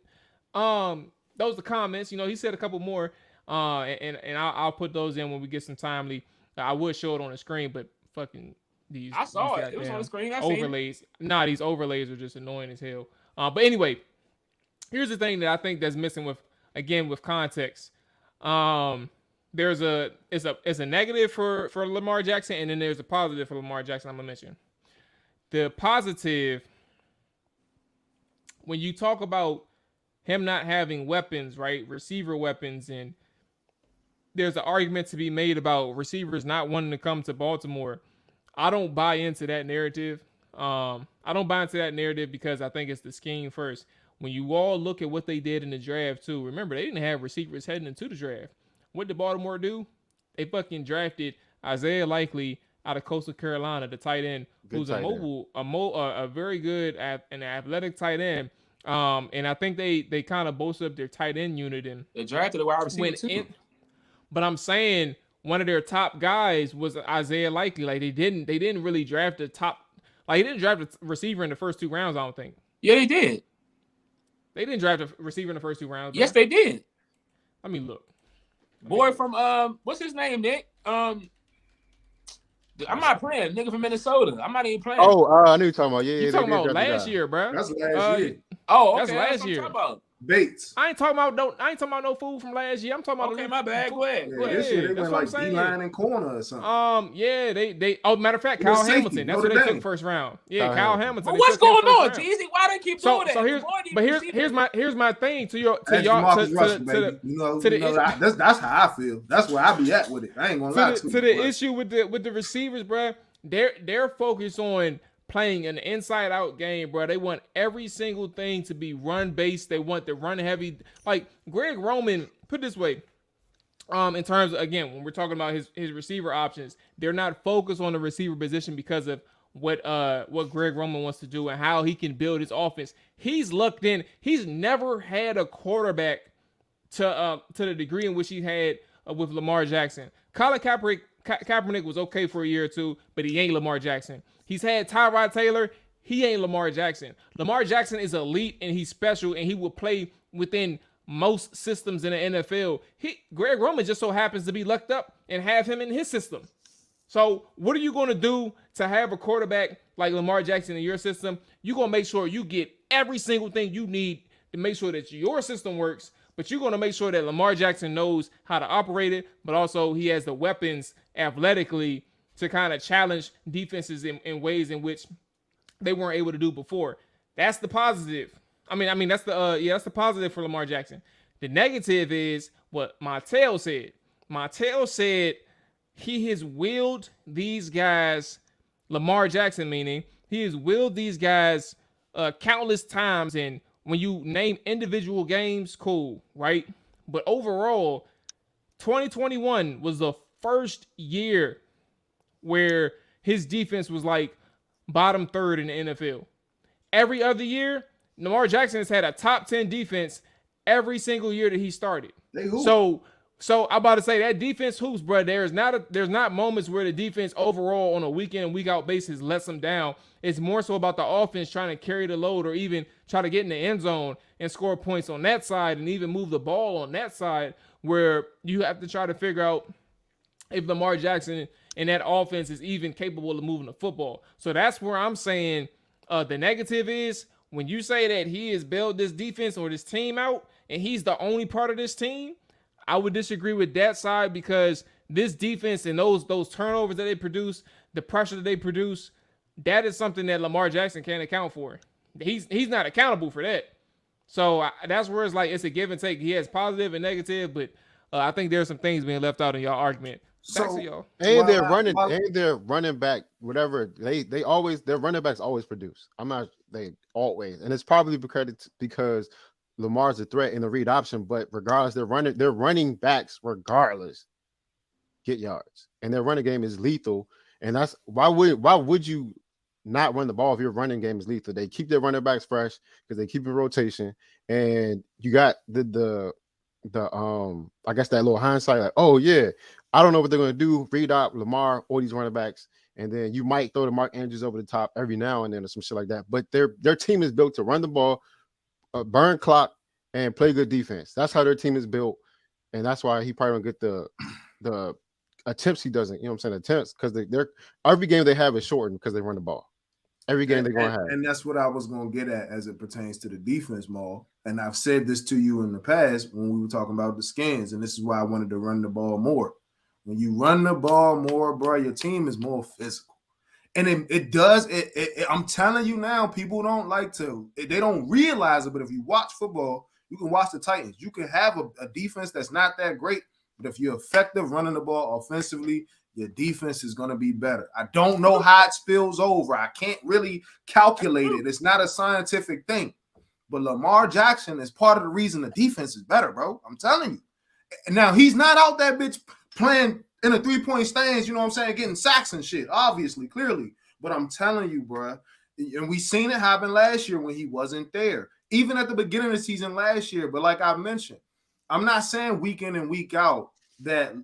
Those are the comments. You know, he said a couple more. And I'll put those in when we get some timely. I would show it on the screen, but fucking these. I saw these it. It was on goddamn the screen. I seen it. overlays. Nah, these overlays are just annoying as hell. But anyway, here's the thing that I think that's missing with context. There's a negative for Lamar Jackson, and then there's a positive for Lamar Jackson. I'm gonna mention the positive when you talk about him not having weapons, right? Receiver weapons, and there's an argument to be made about receivers not wanting to come to Baltimore. I don't buy into that narrative. I don't buy into that narrative because I think it's the scheme first. When you all look at what they did in the draft too, remember they didn't have receivers heading into the draft. What did Baltimore do? They fucking drafted Isaiah Likely out of Coastal Carolina, the tight end, who's a very good an athletic tight end. And I think they kind of boasted up their tight end unit and They drafted a wide receiver too. But I'm saying one of their top guys was Isaiah Likely. Like they didn't really draft a top. Like, he didn't draft a receiver in the first 2 rounds, I don't think. Yeah, they did. They didn't draft a receiver in the first 2 rounds. Yes, they did. I mean, look. Boy from what's his name, Nick? I'm not playing. Nigga from Minnesota. I'm not even playing. Oh, I knew you talking about. Yeah, you talking about last year, bro? That's last year. Oh, okay. That's last year. Bates. I ain't talking about no fool from last year. I'm talking about. Okay, my bad. Go ahead. Yeah, this year they went like D-line and corner or something. Yeah, they. Oh, matter of fact, Kyle Hamilton. That's what they took first round. Yeah, Kyle Hamilton. Well, what's going on, Jeezy? Why they keep doing that? So here's my thing to y'all. That's how I feel. That's where I be at with it. I ain't gonna lie to you. To the issue with the receivers, bro. They're focused on playing an inside-out game, bro. They want every single thing to be run-based. They want the run-heavy. Like, Greg Roman, put it this way, in terms of, again, when we're talking about his receiver options, they're not focused on the receiver position because of what Greg Roman wants to do and how he can build his offense. He's lucked in. He's never had a quarterback to the degree in which he had with Lamar Jackson. Colin Kaepernick was okay for a year or two, but he ain't Lamar Jackson. He's had Tyrod Taylor. He ain't Lamar Jackson. Lamar Jackson is elite and he's special and he will play within most systems in the NFL. Greg Roman just so happens to be lucked up and have him in his system. So what are you going to do to have a quarterback like Lamar Jackson in your system? You're going to make sure you get every single thing you need to make sure that your system works, but you're going to make sure that Lamar Jackson knows how to operate it, but also he has the weapons athletically to kind of challenge defenses in ways in which they weren't able to do before. That's the positive. I mean that's the positive for Lamar Jackson. The negative is what Mattel said. Mattel said he has willed these guys, Lamar Jackson meaning, he has willed these guys countless times, and when you name individual games, cool, right? But overall, 2021 was the first year where his defense was like bottom third in the NFL. Every other year, Lamar Jackson has had a top 10 defense every single year that he started. So I'm about to say that defense hoops, bro. There's not moments where the defense overall on a week in and week out basis lets them down. It's more so about the offense trying to carry the load or even try to get in the end zone and score points on that side and even move the ball on that side, where you have to try to figure out if Lamar Jackson and that offense is even capable of moving the football. So that's where I'm saying the negative is when you say that he has bailed this defense or this team out and he's the only part of this team, I would disagree with that side, because this defense and those turnovers that they produce, the pressure that they produce, that is something that Lamar Jackson can't account for. He's not accountable for that. So that's where it's like it's a give and take. He has positive and negative, but I think there's some things being left out in y'all argument. Back to y'all. And they're running back, whatever they always, their running backs always produce. They always, and it's probably because Lamar's a threat in the read option, but regardless, they're running backs regardless get yards, and their running game is lethal. And that's why would you not run the ball if your running game is lethal? They keep their running backs fresh because they keep in rotation, and you got the I guess that little hindsight, like, oh yeah, I don't know what they're going to do. Read out Lamar or these running backs, and then you might throw the Mark Andrews over the top every now and then or some shit like that. But their team is built to run the ball, burn clock, and play good defense. That's how their team is built, and that's why he probably don't get the attempts he doesn't. You know what I'm saying? Attempts, because they're every game they have is shortened because they run the ball. Every game they're going to have. And that's what I was going to get at as it pertains to the defense, Maul. And I've said this to you in the past when we were talking about the skins, and this is why I wanted to run the ball more. When you run the ball more, bro, your team is more physical. And it does. I'm telling you now, people don't like to. They don't realize it, but if you watch football, you can watch the Titans. You can have a defense that's not that great, But if you're effective running the ball offensively, your defense is going to be better. I don't know how it spills over. I can't really calculate it. It's not a scientific thing. But Lamar Jackson is part of the reason the defense is better, bro. I'm telling you. Now, he's not out that bitch playing in a three-point stance, you know what I'm saying, getting sacks and shit, obviously, clearly. But I'm telling you, bro, and we seen it happen last year when he wasn't there, even at the beginning of the season last year. But like I mentioned, I'm not saying week in and week out that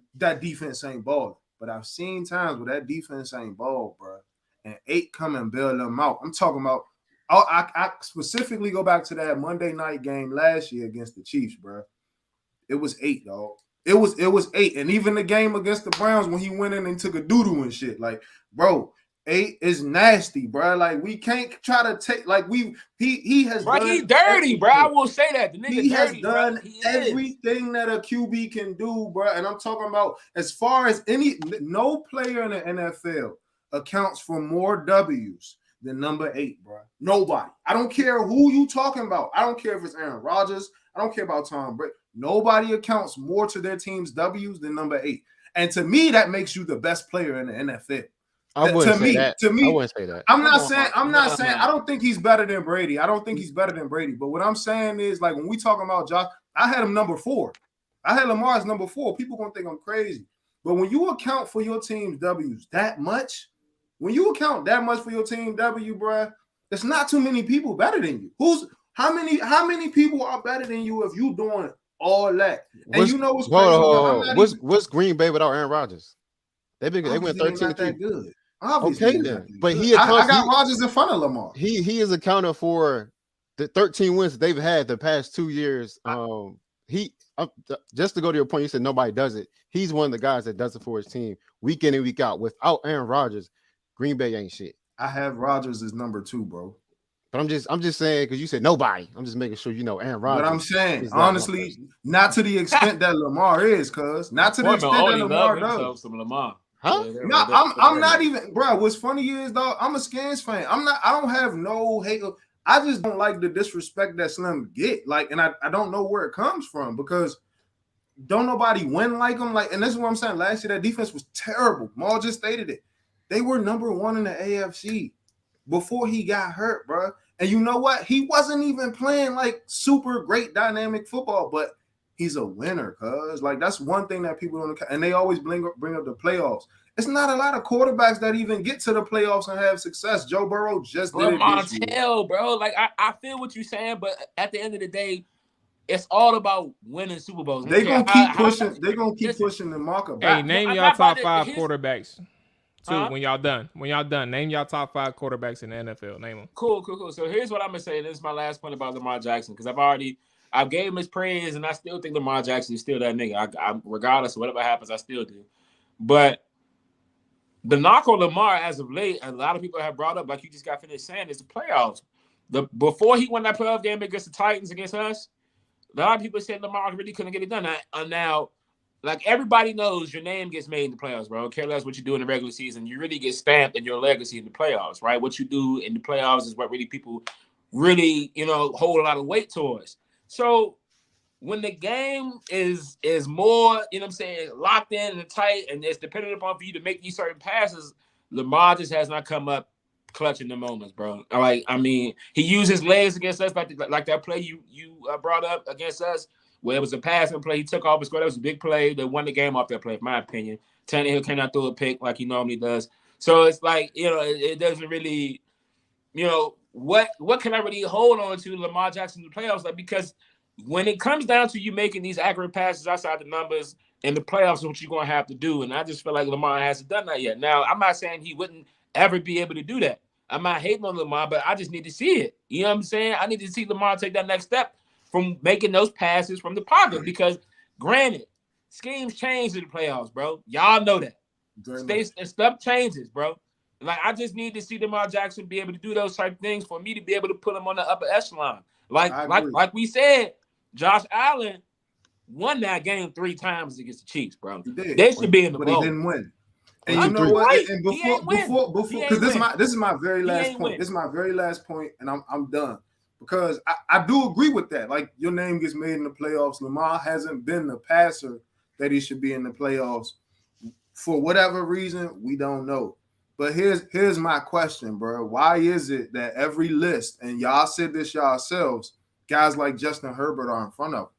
defense ain't balling. But I've seen times where that defense ain't ball, bro, and 8 come and bail them out. I'm talking about, I specifically go back to that Monday night game last year against the Chiefs, bro. It was 8, dog. It was 8. And even the game against the Browns when he went in and took a doo-doo and shit. Like, bro, 8 is nasty, bro. Like, we can't try to take, like, he has bro, done he's dirty, everything. bro. I will say that. The nigga He has dirty, done bro. He everything that a QB can do, bro. And I'm talking about as far as no player in the NFL accounts for more W's than number 8, bro. Nobody. I don't care who you talking about. I don't care if it's Aaron Rodgers. I don't care about Tom Brady. Nobody accounts more to their team's W's than number 8. And to me, that makes you the best player in the NFL. I wouldn't say that. To me, I wouldn't say that. I'm not saying I don't think he's better than Brady. I don't think he's better than Brady. But what I'm saying is, like, when we talking about Josh, I had him number 4. I had Lamar as number 4. People gonna think I'm crazy. But when you account for your team's W's that much, when you account that much for your team W, bro, there's not too many people better than you. How many people are better than you if you doing all that? And you know what's crazy? What's Green Bay without Aaron Rodgers? They went 13 not that good. Okay, then. But I got Rodgers in front of Lamar. He is accounted for the 13 wins that they've had the past 2 years. Just to go to your point, you said nobody does it. He's one of the guys that does it for his team week in and week out. Without Aaron Rodgers, Green Bay ain't shit. I have Rodgers as number 2, bro. But I'm just saying, because you said nobody. I'm just making sure you know Aaron Rodgers. But I'm saying, honestly, not to the extent that Lamar is, cuz. Not to the extent that Lamar does. Some Lamar. Huh? Yeah, No, I'm not even, bro. What's funny is, dog, I'm a Skins fan. I don't have no hate. I just don't like the disrespect that Slim get. Like, and I don't know where it comes from because don't nobody win like him. Like, and this is what I'm saying. Last year, that defense was terrible. Maul just stated it. They were number 1 in the AFC before he got hurt, bro. And you know what? He wasn't even playing like super great dynamic football, but he's a winner, cuz. Like, that's one thing that people don't, and they always bring up the playoffs. It's not a lot of quarterbacks that even get to the playoffs and have success. Joe Burrow just did it this year. Bro. Like, I feel what you're saying, but at the end of the day, it's all about winning Super Bowls. They're gonna keep pushing. They're gonna keep pushing the marker back. Hey, name y'all top 5 quarterbacks. Too, when y'all done, name y'all top 5 quarterbacks in the NFL. Name them. Cool. So here's what I'm gonna say. This is my last point about Lamar Jackson because I've gave him his praise, and I still think Lamar Jackson is still that nigga. I regardless of whatever happens, I still do. But the knock on Lamar as of late, a lot of people have brought up, like you just got finished saying, is the playoffs. Before he won that playoff game against the Titans against us, a lot of people said Lamar really couldn't get it done. Now, like, everybody knows your name gets made in the playoffs, bro. Care less what you do in the regular season. You really get stamped in your legacy in the playoffs, right? What you do in the playoffs is what really people really, hold a lot of weight towards. So when the game is more, locked in and tight, and it's dependent upon for you to make these certain passes, Lamar just has not come up clutching the moments, bro. Like, I mean, he used his legs against us, like that play you brought up against us, where it was a passing play. He took off and scored. That was a big play. They won the game off that play, in my opinion. Tannehill came out through a pick like he normally does. So it's like, it doesn't really, what can I really hold on to Lamar Jackson in the playoffs? Like, because when it comes down to you making these accurate passes outside the numbers in the playoffs, is what you're going to have to do. And I just feel like Lamar hasn't done that yet. Now, I'm not saying he wouldn't ever be able to do that. I'm not hating on Lamar, but I just need to see it. You know what I'm saying? I need to see Lamar take that next step from making those passes from the pocket because, granted, schemes change in the playoffs, bro. Y'all know that. Stuff changes, bro. Like, I just need to see Lamar Jackson be able to do those type of things for me to be able to put him on the upper echelon. Like we said, Josh Allen won that game 3 times against the Chiefs, bro. They should be in the bowl. But he didn't win. And you know what? Right. And before, because this is my very last point. This is my very last point, and I'm done. Because I do agree with that. Like, your name gets made in the playoffs. Lamar hasn't been the passer that he should be in the playoffs. For whatever reason, we don't know. But here's my question, bro. Why is it that every list, and y'all said this yourselves, guys like Justin Herbert are in front of him,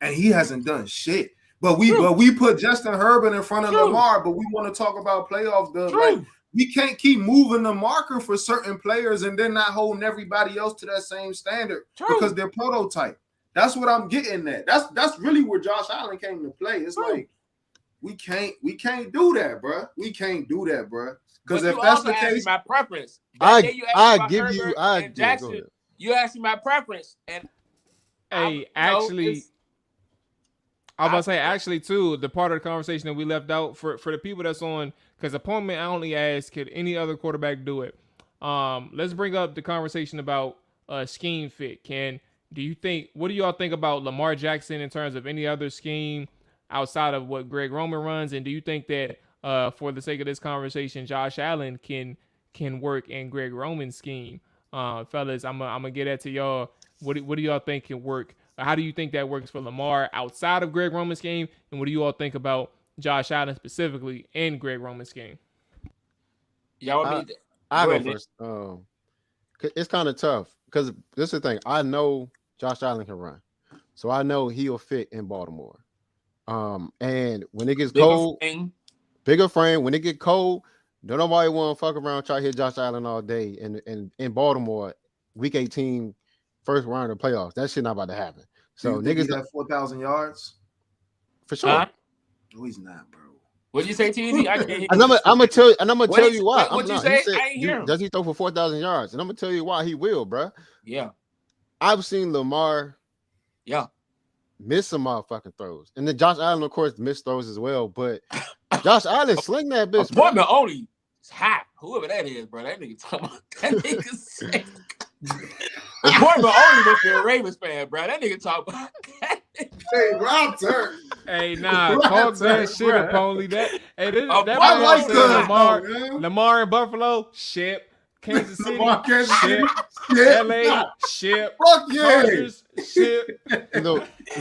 and he hasn't done shit. But we put Justin Herbert in front of Lamar, but we want to talk about playoffs. Like, we can't keep moving the marker for certain players and then not holding everybody else to that same standard because they're prototype. That's what I'm getting at. That's really where Josh Allen came to play. It's like we can't do that, bro. We can't do that, bro. Because if that's the case, my preference. I give you. Jackson, you asked me my preference, and hey, actually. I was about to say, actually, too, the part of the conversation that we left out for the people that's on, because opponent I only asked, could any other quarterback do it? Let's bring up the conversation about scheme fit. What do y'all think about Lamar Jackson in terms of any other scheme outside of what Greg Roman runs? And do you think that, for the sake of this conversation, Josh Allen can work in Greg Roman's scheme? Fellas, I'm gonna get that to y'all. What do y'all think can work? How do you think that works for Lamar outside of Greg Roman's game? And what do you all think about Josh Allen specifically in Greg Roman's game? Y'all I go first. It's kind of tough because this is the thing. I know Josh Allen can run, so I know he'll fit in Baltimore. And when it gets cold, bigger frame. When it get cold, don't nobody want to fuck around try to hit Josh Allen all day. And in Baltimore, Week 18. First round of playoffs. That shit not about to happen. So niggas have 4,000 yards for sure. No, he's not, bro. What'd you say, TZ? I'm gonna tell you why. What'd you say? I ain't hear him. Does he throw for 4,000 yards? And I'm gonna tell you why he will, bro. Yeah. I've seen Lamar. Yeah. Miss some motherfucking throws, and then Josh Allen, of course, missed throws as well. But Josh Allen sling that bitch. Appointment only. It's hot. Whoever that is, bro. That nigga talking about that nigga sick. Appointment only must be a Ravens fan, bro. That nigga talk about that. Hey, Rob turn. Hey, nah, talk that shit up only. That like Lamar in Buffalo, ship. Kansas City, ship. LA, ship. Fuck yeah. Chargers, ship.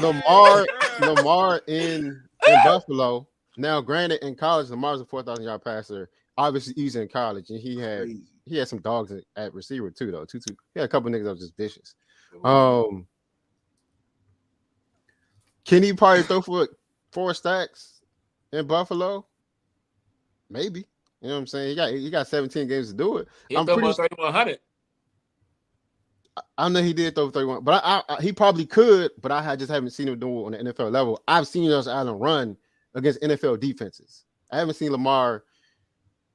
Lamar in Buffalo. Now, granted, in college, Lamar's a 4,000 yard passer. Obviously, he's in college, and he had some dogs at receiver too, though. He had a couple niggas that was just vicious. Can he probably throw for 4 stacks in Buffalo? Maybe. You know what I'm saying? He got 17 games to do it. I'm pretty 3,100. I know he did throw 31, but he probably could. But I just haven't seen him do it on the NFL level. I've seen Josh Allen run against NFL defenses. I haven't seen Lamar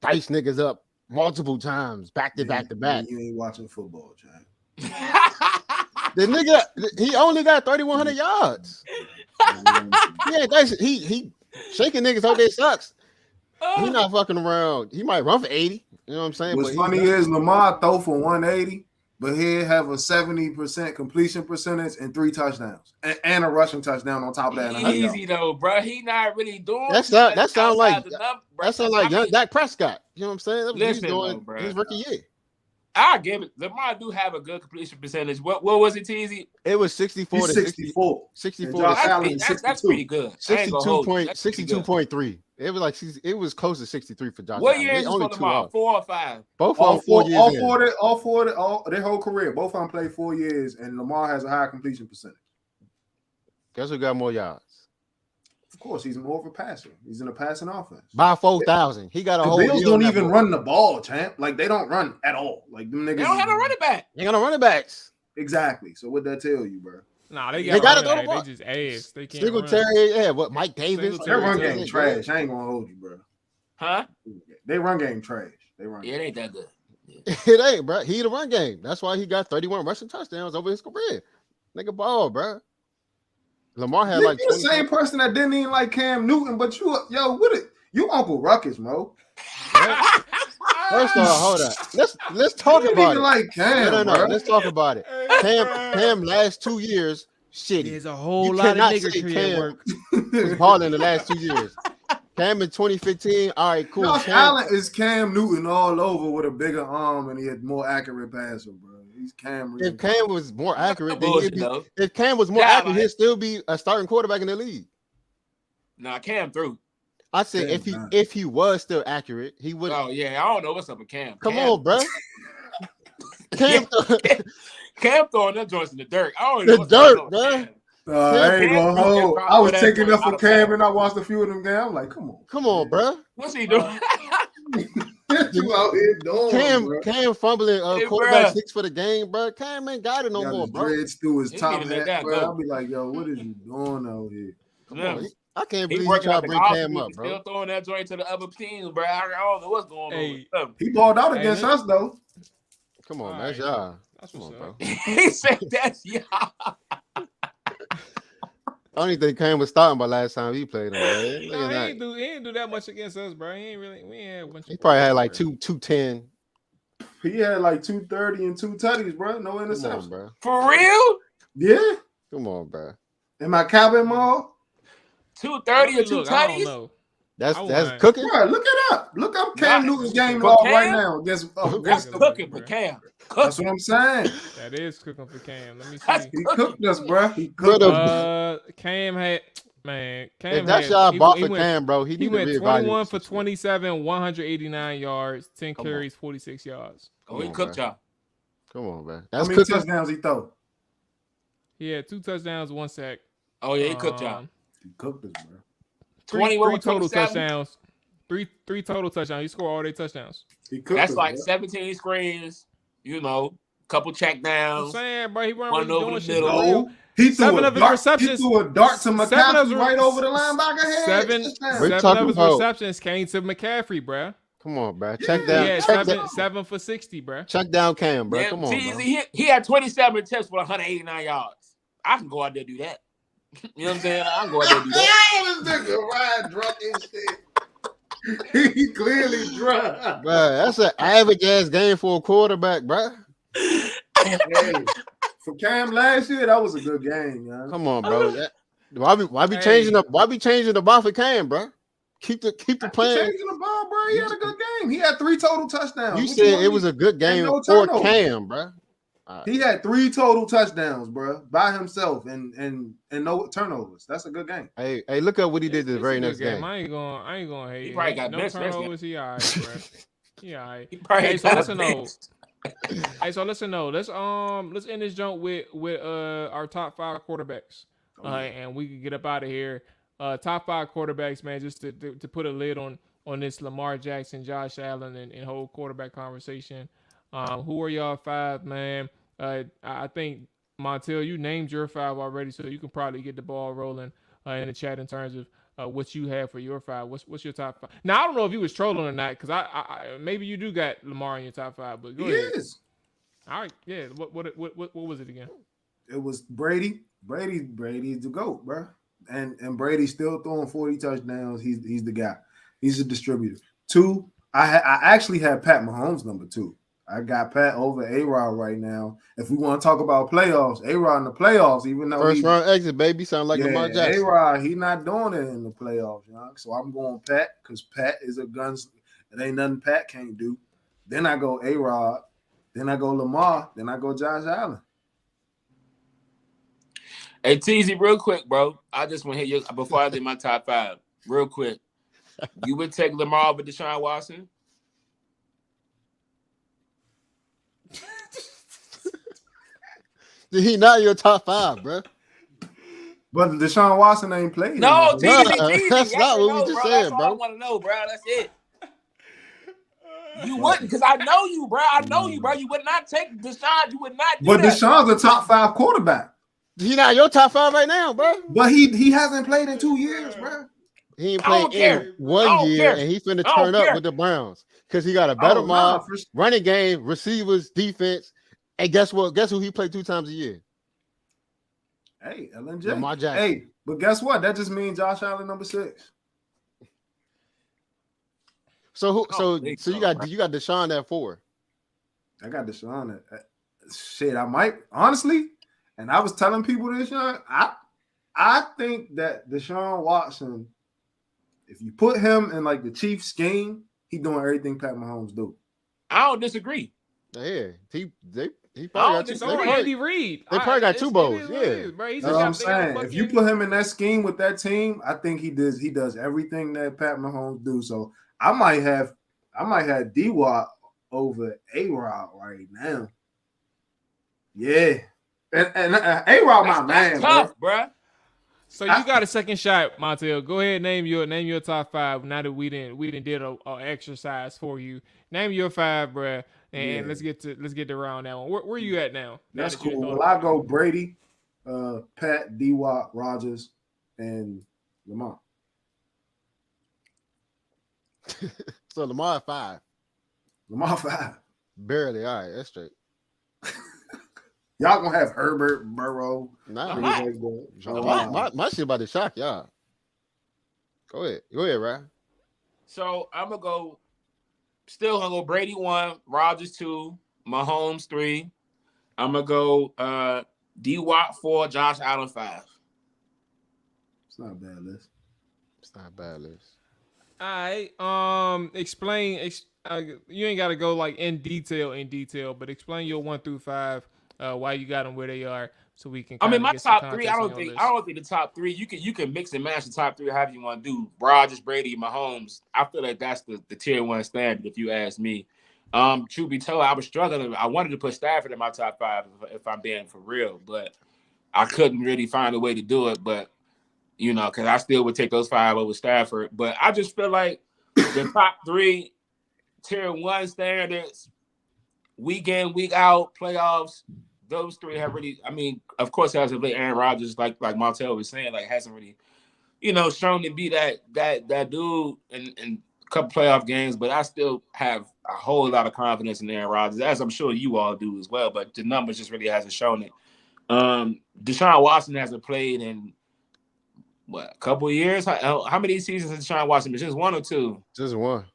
dice niggas up multiple times, back to back. You ain't watching football, Jack. The nigga, he only got 3,100 yards. He shaking niggas out there sucks. He not fucking around. He might run for 80. You know what I'm saying? What's funny is Lamar throw for 180, but he'll have a 70% completion percentage and 3 touchdowns and a rushing touchdown on top of that. Easy though, bro. He not really doing that. Sound like young Dak Prescott. You know what I'm saying? That's what he's doing his rookie year. I give it. Lamar do have a good completion percentage. What was it, TZ? It was 64 to 64. 64. That's pretty good. 62.3. It was like it was close to 63 for Josh. What year is only for Lamar? 4 or 5? Both all 4 years. All their whole career. Both of them played 4 years, and Lamar has a higher completion percentage. Guess who got more yards? Of course, he's more of a passer. He's in a passing offense. By 4,000. He got a whole. The Bills don't even run the ball, champ. Like they don't run at all. Like them niggas. They don't have a running back. They got no running backs. Exactly. So what that tell you, bro? Nah, they got to go. They just ass. They can't. Singletary, what? Mike Davis. Their run game trash. I ain't gonna hold you, bro. Huh? They run game trash. It ain't that good. Yeah. It ain't, bro. He the run game. That's why he got 31 rushing touchdowns over his career. Nigga ball, bro. Lamar had like the same person that didn't even like Cam Newton, but you Uncle Ruckus, bro. First of all, hold up. Let's talk about it. Like Cam, no. Let's talk about it. Cam last 2 years, shitty. There's a whole lot of nigga Cam was balling in the last 2 years. Cam in 2015, all right, cool. Josh Allen is Cam Newton all over with a bigger arm and he had more accurate passer, bro. He's Cam. If Cam was more accurate, he'd still be a starting quarterback in the league. Nah, Cam threw. I said if he was still accurate, he would. Oh yeah, I don't know what's up with Cam. Come on, bro. Cam, Cam throwing them joints in the dirt. I don't know the what's going dirt, on, bro. Cam. I ain't Cam gonna hold. Cam I was that taking joint up for out of Cam bounds. and I watched a few of them games. I'm like, come on. Come on, bro. What's he doing? What you out here doing, bro? Cam fumbling Hey, quarterback bruh. 6 for the game, bro. Cam ain't got it no Got more, his bro. dreads through his He top need to let hat, that bro. go. I'll be like, yo, what is you doing out here? Come on. I can't He believe you working try out to the bring golf Cam group up, and bro. still throwing that joint to the other teams, bro. I don't know what's going Hey. on. He balled out Hey, against look- us though. Come on, All that's right. y'all. That's Come what's on, up. bro. He said that's y'all. I don't even think Cam was starting by last time he played him, bro. Look No, at he that. ain't do that much against us, bro. We ain't had a bunch He of probably had points, like bro. 210. He had like 230 and 2 tutties, bro. No Come on, interception. bro. For real? Yeah. Come on, bro. Am I capping Maul? 230 Let or me two look. I don't tutties? know. That's I wouldn't mind. cooking. Bro, look it up. Look up Cam Nah, Newton's game for log Cam? right now against That's the. cooking for bro. Cam. That's Cooking. what I'm saying. That is cooking for Cam. Let me That's see. He cooked us, bro. He Bro, cooked us. Cam had man. Cam If that's had y'all he, bought he for went Cam, bro, he he need to went reevaluate 21 for some shit. 27, 189 yards, 10 Come on. carries, 46 yards. Oh, he Come on, cooked bro. y'all. Come on, man. How That's many cooking. touchdowns he throw? He had 2 touchdowns, 1 sack. Oh, yeah, he cooked y'all. He cooked us, bro. 21 three for total 27. touchdowns. Three total touchdowns. He scored all their touchdowns. He cooked That's us, like bro. 17 screens, couple check I'm downs. saying, bro, he wasn't One really over doing the shit middle. for real. No, he threw 7 a of his dart. receptions. He threw a dart to 7 of McCaffrey right over the linebacker head. Seven talking of his about- receptions came to McCaffrey, bro. Come on, bro. Yeah, Check He down. had Check seven, down. 7 for 60, bro. Check down Cam, bro. Yeah, Come on, bro. he had 27 attempts for 189 yards. I can go out there and do that. You know what I'm saying? I can go out there and do that. This nigga Ryan drunk and shit. He clearly drunk. Bro, that's an average ass game for a quarterback, bro. Hey, for Cam last year, that was a good game, man. Come on, bro. Why be Hey. changing the ball for Cam, bro? Keep the plan. Changing the ball, bro. He had a good game. He had 3 total touchdowns. You What said want it me- was a good game no for turnovers. Cam, bro. He had 3 total touchdowns, bro, by himself, and no turnovers. That's a good game. Hey, look at what he did the It's very a good next game. I ain't gonna hate. He probably got no benched next game. turnovers. He all right, bro. He all right. He probably Hey, so got listen, though. benched. Hey, so listen, though. Let's end this joint with our top 5 quarterbacks, and we can get up out of here. Top 5 quarterbacks, man. Just to put a lid on this Lamar Jackson, Josh Allen, and whole quarterback conversation. Who are y'all 5, man? I think Montel, you named your 5 already, so you can probably get the ball rolling in the chat in terms of what you have for your 5. What's your top 5? Now I don't know if you was trolling or not, because I maybe you do got Lamar in your top 5, but go ahead. Yes. All right, yeah. What was it again? It was Brady. Brady's the GOAT, bro. And Brady's still throwing 40 touchdowns. He's the guy. He's a distributor. 2, I actually had Pat Mahomes number 2. I got Pat over A-Rod right now. If we want to talk about playoffs, A-Rod in the playoffs, even though First round exit, baby. Sound like Lamar Jackson. A-Rod, he not doing it in the playoffs, you know? So I'm going Pat because Pat is a guns. It ain't nothing Pat can't do. Then I go A-Rod. Then I go Lamar. Then I go Josh Allen. Hey, TZ, real quick, bro. I just want to hear you before I did my top 5. Real quick. You would take Lamar over Deshaun Watson? He not your top 5, bro. But Deshaun Watson ain't played. No, TZ. TZ. That's not what we just said, That's all bro. I want to know, bro. That's it. You wouldn't, because I know you, bro. I know you, bro. You would not take Deshaun. You would not do But that. Deshaun's a top 5 quarterback. He not your top 5 right now, bro. But he hasn't played in 2 years, bro. He ain't I don't played in care. 1 year, care. and he finna I don't turn up care. with the Browns because he got a better mob, running game, receivers, defense. And guess what? Guess who he played 2 times a year? Hey, LNJ. Lamar Jackson. Hey, but guess what? That just means Josh Allen number 6. So who? Oh, So you got Deshaun at 4. I got Deshaun at shit. I might honestly, and I was telling people this, I think that Deshaun Watson, if you put him in like the Chiefs scheme, he doing everything Pat Mahomes do. I don't disagree. Yeah, he He probably got It's two. on Andy Reid. They probably got two bowls. It is, Yeah, bro. He That's just what I'm got, they got saying. If you fucking- put him in that scheme with that team, I think he does everything that Pat Mahomes do. So I might have D-Watt over A-Rod right now. Yeah. And A-Rod my man, That's tough, bro. So you got a second shot, Montel. Go ahead, name your top 5. Now that we didn't did a exercise for you. Name your 5, bruh, and let's get to around that one. Where you at now? That's that you cool. thought Well, I about go Brady, Pat, D-Watt, Rogers, and Lamar. So Lamar 5. Lamar 5. Barely. All right, that's straight. Y'all gonna have Herbert, Burrow. Nah, I'm my shit about to shock y'all. Go ahead, right? So I'm gonna go. Still gonna go Brady 1, Rodgers 2, Mahomes 3. I'm gonna go D-Watt 4, Josh Allen 5. It's not a bad list. It's not a bad list. All right. Explain. You ain't got to go like in detail, but explain your 1 through 5. Why you got them where they are, so we can. I mean, my get some top 3. context I on don't your think list. the top 3. You can mix and match the top 3 however you want to do. Rodgers, Brady, Mahomes. I feel like that's the tier 1 standard. If you ask me, truth be told, I was struggling. I wanted to put Stafford in my top 5 if I'm being for real, but I couldn't really find a way to do it. But because I still would take those 5 over Stafford. But I just feel like the top 3 tier 1 standards, week in, week out, playoffs. Those 3 have really, I mean, of course, as of late, Aaron Rodgers, like Montel was saying, like hasn't really, shown to be that dude in a couple playoff games. But I still have a whole lot of confidence in Aaron Rodgers, as I'm sure you all do as well. But the numbers just really hasn't shown it. Deshaun Watson hasn't played in a couple of years. How many seasons has Deshaun Watson been? Just 1 or 2? Just 1.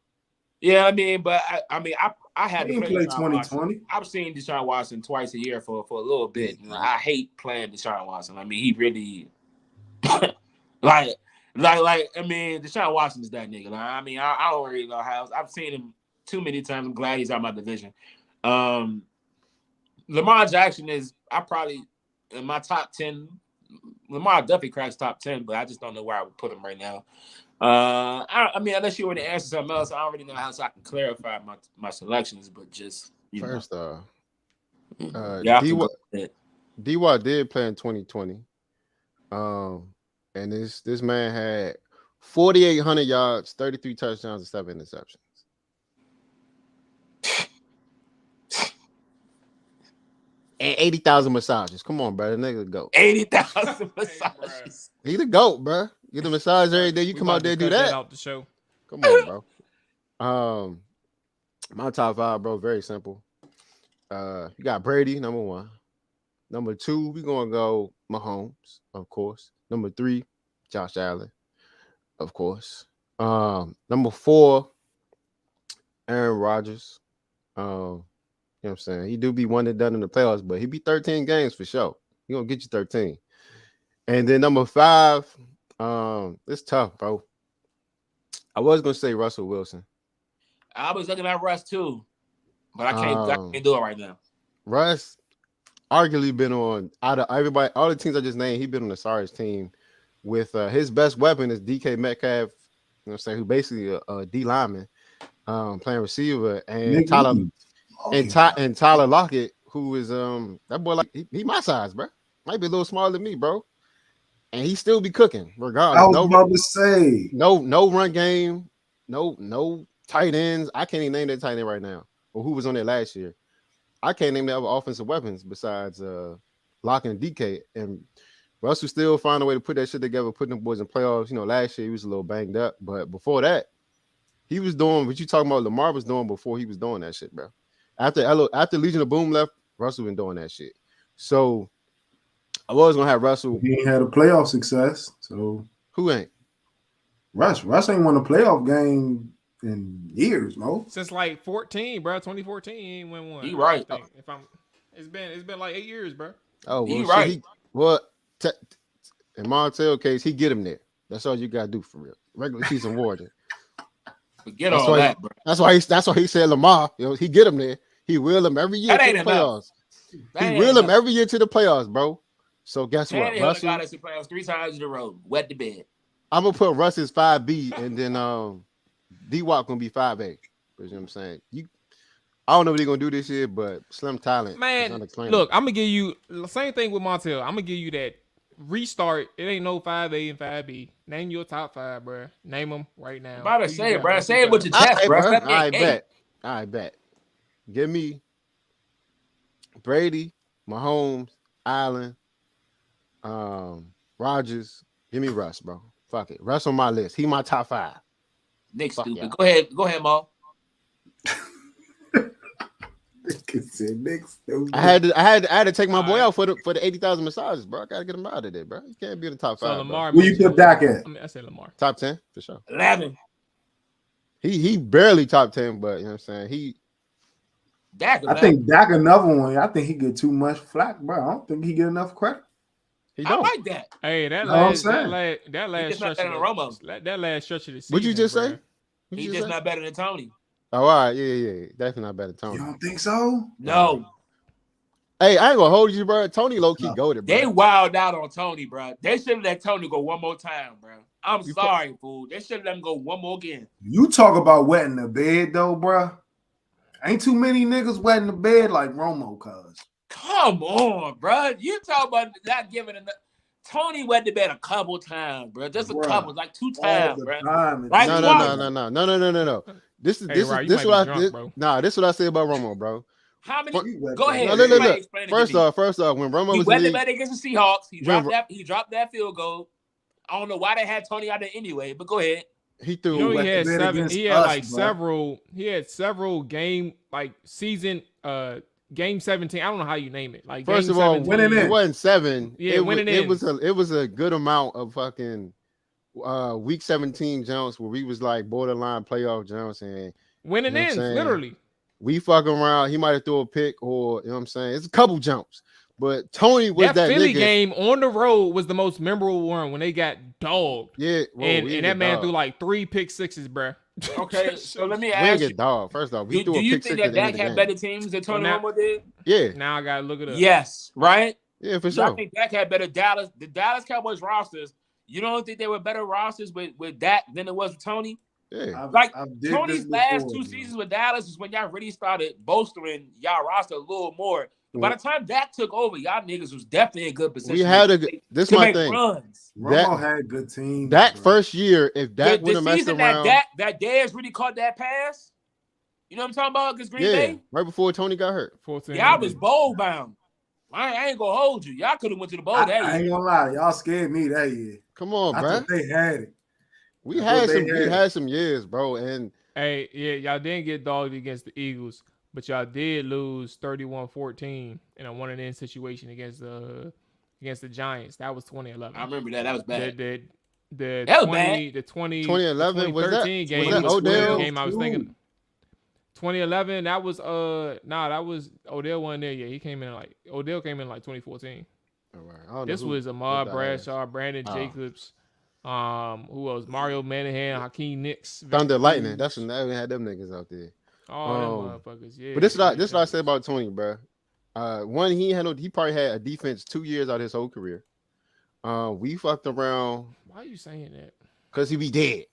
Yeah, I mean, but I had He to didn't play play Deshaun 2020. Watson. I've seen Deshaun Watson twice a year for a little bit. I hate playing Deshaun Watson. I mean, he really like I mean, Deshaun Watson is that nigga. Like, I mean, I don't really know how. I've seen him too many times. I'm glad he's out of my division. Lamar Jackson is probably in my top 10. Lamar definitely cracks top 10, but I just don't know where I would put him right now. I mean, unless you were to answer something else, I don't really know how I can clarify my selections. But just First off, D-Watt did play in 2020. And this man had 4,800 yards, 33 touchdowns, and 7 interceptions. And 80,000 massages. Come on, bro. The nigga go. 80,000 massages. He the GOAT, bro. Get the massage every day. You come out there and do that. Out the show. Come on, bro. My top 5, bro, very simple. You got Brady, number 1. Number 2, we're gonna go Mahomes, of course. Number 3, Josh Allen, of course. Number 4, Aaron Rodgers. You know what I'm saying? He do be one and done in the playoffs, but he be 13 games for sure. He gonna get you 13. And then number 5, it's tough, bro. I was gonna say Russell Wilson. I was looking at Russ too, but I can't do it right now. Russ arguably been on out of everybody, all the teams I just named, he been on the sorry team with his best weapon is DK Metcalf, you know what I'm saying, who basically a D lineman, playing receiver, and Tyler Lockett, who is that boy like he my size, bro. Might be a little smaller than me, bro. And he still be cooking, regardless. I was about to say no run game, no tight ends. I can't even name that tight end right now, or who was on there last year. I can't name the other offensive weapons besides Lockett and DK. And Russell still find a way to put that shit together, putting them boys in playoffs. You know, last year he was a little banged up, but before that, he was doing what you talking about. Lamar was doing before he was doing that shit, bro. After Legion of Boom left, Russell been doing that shit. So I was gonna have Russell. He ain't had a playoff success. So who ain't? Russ ain't won a playoff game in years, Mo. Since like 14, bro. 2014, he ain't win one. You right. It's been like 8 years, bro. Oh, well, you right. In Montel case, he get him there. That's all you gotta do for real. Regular season warden. Forget all that, bro. That's why he said Lamar. You know, he get him there. He will him every year That to ain't the enough. playoffs. He reel him every year to the playoffs, bro. So guess what? Tannehill Russell, got us to playoffs 3 times in a row. Wet the bed. I'm gonna put Russ as 5B, and then D-Wop gonna be 5A. You know what I'm saying? I don't know what they're gonna do this year, but slim talent. Man, look, I'm gonna give you the same thing with Montel. I'm gonna give you that restart. It ain't no 5A and 5B. Name your top 5, bro. Name them right now. About to say it, bro. Say it with your chest, bro. I bet. Give me Brady, Mahomes, Allen, Rodgers. Give me Russ, bro. Fuck it. Russ on my list. He my top 5. Nick stupid. Yeah. Go ahead, Mo. I had to take my boy out for the 80,000 massages, bro. I gotta get him out of there, bro. You can't be in the top 5. So Lamar, where you put Dak at? I said Lamar. Top 10 for sure. 11. He barely top 10, but you know what I'm saying. I think Dak another one. I think he get too much flack, bro. I don't think he get enough credit. I like that. Hey, that last stretch of the season. What'd you just say? He's just not better than Tony. Oh, all right, yeah, definitely not better than Tony. You don't think so? No. Hey, I ain't gonna hold you, bro. Tony low key goated, bro. They wild out on Tony, bro. They should have let Tony go one more time, bro. I'm sorry, fool. They should have let him go one more again. You talk about wetting the bed, though, bro. Ain't too many niggas wetting the bed like Romo, cuz. Come on, bro. You talk about not giving enough. Tony wet the bed a couple times, bro. Just a couple, like 2 times, bro. Like no. This is what I say about Romo, bro. How many? Go ahead. No. First off, when Romo was wet the bed against the Seahawks, he dropped that field goal. I don't know why they had Tony out there anyway, but go ahead. He threw. He had 7. He had like several. He had several game season. Game 17. I don't know how you name it. Like first of all, it wasn't 7. Yeah, it was a good amount of fucking week 17 jumps where we was like borderline playoff jumps and winning ends, literally. We fucking around. He might have threw a pick or you know what I'm saying. It's a couple jumps, but Tony was that Philly nigga. game on the road was the most memorable one when they got dogged. Yeah, and that man threw like 3 pick sixes, bro. Okay, so let me ask you. Dog. First off, do you think that Dak had better teams than Tony Romo did? Yeah. Now I gotta look it up. Yes, right? Yeah, for sure. I think Dak had better Dallas. The Dallas Cowboys rosters, you don't think they were better rosters with Dak than it was with Tony? Yeah. Tony's last 2 seasons with Dallas is when y'all really started bolstering y'all roster a little more. By the time Dak took over, y'all niggas was definitely in good position. We had this my thing. Runs. Romo had good teams. That first year, if Dak would have messed around, that Dez really caught that pass. You know what I'm talking about? Against Green Bay, right before Tony got hurt. Y'all was bowl bound. I ain't gonna hold you. Y'all could have went to the bowl that year. I ain't gonna lie, y'all scared me that year. Come on, bro. They had it. We had some years, bro. And hey, yeah, y'all didn't get dogged against the Eagles. But y'all did lose 31-14 in a one-and-in situation against the Giants. That was 2011. I remember that. That was bad. The 2011 was that game was that Odell game I was thinking. 2011. That was that was Odell wasn't there yet. Odell came in like 2014. All right. This was Ahmad Bradshaw, Brandon Jacobs. Who else? Mario Manahan, Hakeem Nicks. Thunder Lightning. That's when they had them niggas out there. Oh, them motherfuckers, yeah. But this is what I said about Tony, bro. One, he probably had a defense 2 years out of his whole career. We fucked around. Why are you saying that? Because he be dead.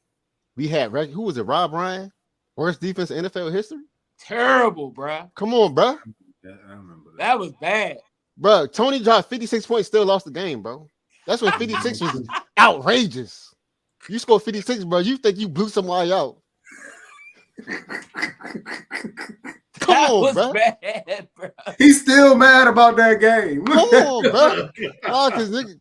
We had who was it? Rob Ryan, worst defense in NFL history. Terrible, bro. Come on, bro. Yeah, I remember that. That was bad, bro. Tony dropped 56 points, still lost the game, bro. That's when 56 was outrageous. You scored 56, bro. You think you blew somebody out? Come on, bro. Bad, bro. He's still mad about that game. Come on, bro.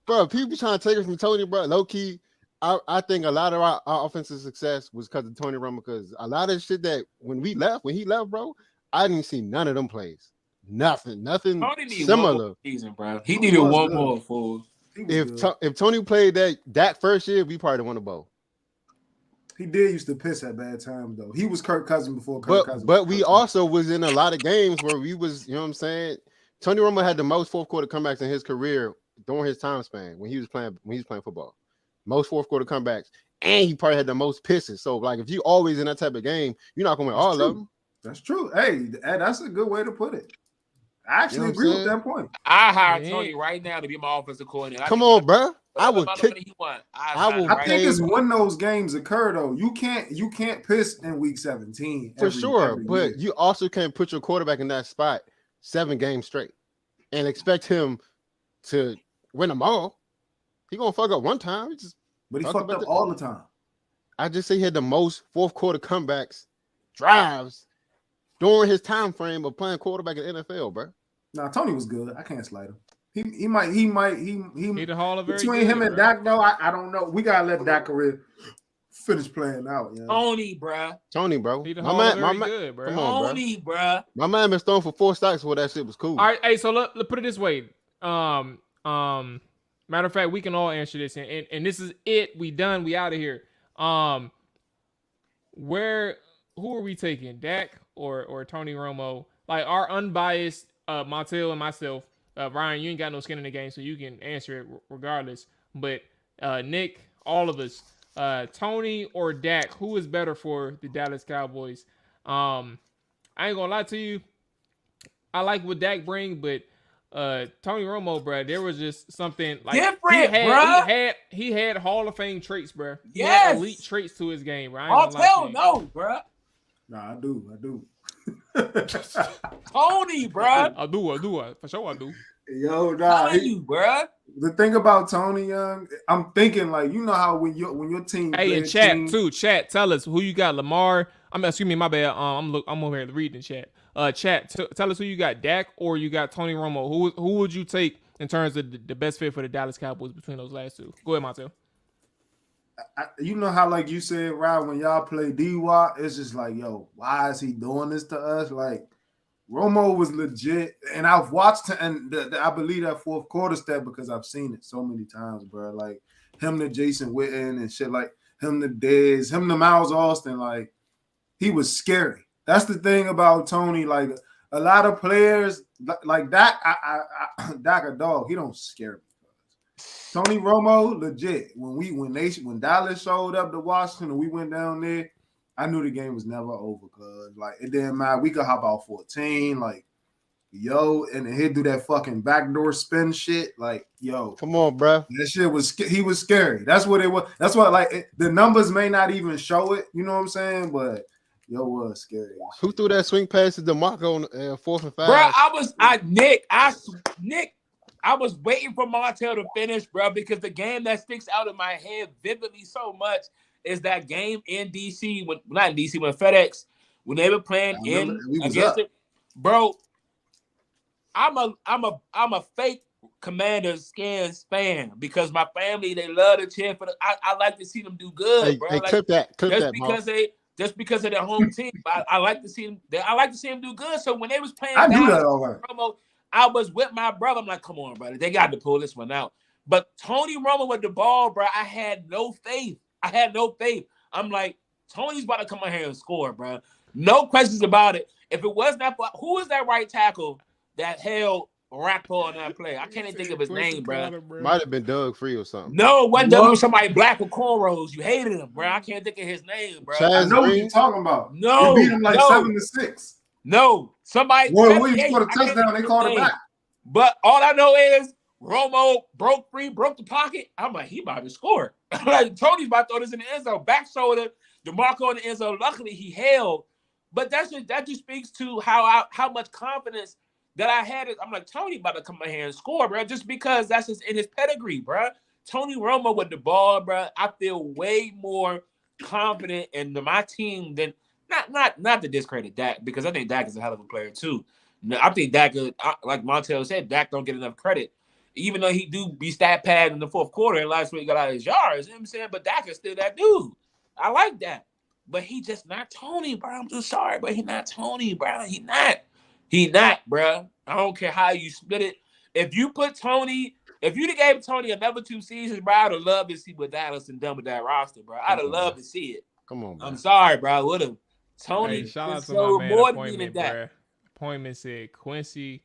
Bro, people trying to take it from Tony, bro. Low key, I think a lot of our offensive success was because of Tony Romo. Because a lot of shit that when he left, bro, I didn't see none of them plays. Nothing similar. Season, bro. He needed one more fool. If Tony played that first year, we probably won a bowl. He did used to piss at bad times, though. He was Kirk Cousins before Kirk Cousins. But we also was in a lot of games where we was, you know what I'm saying? Tony Romo had the most fourth quarter comebacks in his career during his time span when he was playing football. Most fourth quarter comebacks. And he probably had the most pisses. So, like, if you always in that type of game, you're not going to win all of them. That's true. Hey, that's a good way to put it. I actually what I'm agree with saying? that point. I hire Yeah. Tony right now to be my offensive coordinator. Come on, bro. I Whatever would amount of kick. money he want. I will sign him I right think pay it's now. when those games occur though. You can't piss in week 17 for every sure, year. but you also can't put your quarterback in that spot 7 games straight and expect him to win them all. He gonna fuck up one time. But he Talk fucked about up all the time. I just say he had the most fourth quarter comebacks, drives during his time frame of playing quarterback in the NFL, bro. Nah, Tony was good. I can't slight him. He He the Hall of very between good, him and bro. Dak though, I don't know. We gotta let Dak career finish playing out. Yeah. Tony, bruh. Tony, bro. He the My Hall of man, my very man. good, bro. Come on, bro. Tony, bruh. My man been thrown for 4 sacks where that shit was cool. All right, hey, so let's put it this way. Matter of fact, we can all answer this, and this is it. We done. We out of here. Who are we taking, Dak or Tony Romo? Like our unbiased Montel and myself. Ryan, you ain't got no skin in the game, so you can answer it regardless. But Nick, all of us, Tony or Dak, who is better for the Dallas Cowboys? I ain't gonna lie to you. I like what Dak bring, but Tony Romo, bro, there was just something like Different, he had Hall of Fame traits, bro. He Yes. had elite traits to his game, bro. I ain't gonna lie to Montel, you. no, bruh. Nah, I do. Tony, bruh. I do. For sure I do. Yo, nah. Telling you, bruh. The thing about Tony Young, I'm thinking like you know how when your team. Hey, in chat, tell us who you got. Lamar. Excuse me, my bad. I'm over here reading chat. Chat, tell us who you got, Dak or you got Tony Romo. Who would you take in terms of the best fit for the Dallas Cowboys between those last two? Go ahead, Montel. You know how like you said, right, when y'all play D-Watt, it's just like, yo, why is he doing this to us? Like Romo was legit, and I've watched and I believe that fourth quarter step because I've seen it so many times, bro. Like him to Jason Witten and shit, like him to Dez, him to Miles Austin, like he was scary. That's the thing about Tony. Like a lot of players like that. Dak a dog. He don't scare me. Tony Romo, legit. When Dallas showed up to Washington and we went down there, I knew the game was never over. Cause like it didn't matter. We could hop out 14. Like yo, and then he'd do that fucking backdoor spin shit. Like yo, Come on, bro. that shit was he was scary. That's what it was. That's what like the numbers may not even show it. You know what I'm saying? But yo was scary. Who threw that swing pass to DeMarco on 4th and 5? Bruh, Nick, I was waiting for Montel to finish, bro, because the game that sticks out in my head vividly so much is that game in DC when FedEx when they were playing against it, bro. I'm a fake Commanders Skins fan because my family they love to cheer for I like to see them do good, bro. Hey, like, clip that, just because of their home team, I like to see them. I like to see them do good. So when they was playing, I do that all right. Romo, I was with my brother. I'm like, come on, brother, they got to pull this one out. But Tony Romo with the ball, bro, I had no faith. I'm like, Tony's about to come in here and score, bro. No questions about it. If it was not for who is that right tackle that held Rakpo on that play? I can't even think of his name, bro. Might have been Doug Free or something. No, it wasn't somebody black with cornrows. You hated him, bro. I can't think of his name, bro. I know what you're talking about. No, they beat him like 7-6. No, somebody. Roy Williams scored a touchdown. They called it back. But all I know is Romo broke free, broke the pocket. I'm like, he about to score. Like Tony's about to throw this in the end zone, back shoulder, DeMarco in the end zone. Luckily, he held. But that just speaks to how much confidence that I had. I'm like, Tony about to come in here and score, bro, just because that's just in his pedigree, bro. Tony Romo with the ball, bro. I feel way more confident in my team than not to discredit Dak, because I think Dak is a hell of a player too. I think Dak, like Montel said, Dak don't get enough credit. Even though he do be stat pad in the fourth quarter and last week got out his yards, you know what I'm saying? But Dak is still that dude. I like that. But he just not Tony, bro. I'm so sorry, but he not Tony, bro. He not, bro. I don't care how you split it. If you gave Tony another 2 seasons, bro, I'd have loved to see what Dallas and done with that roster, bro. I'd have loved to see it. Come on, bro. I'm sorry, bro. I would have. Tony, hey, shout out to so my man more Appointment, than that. bro. Appointment said Quincy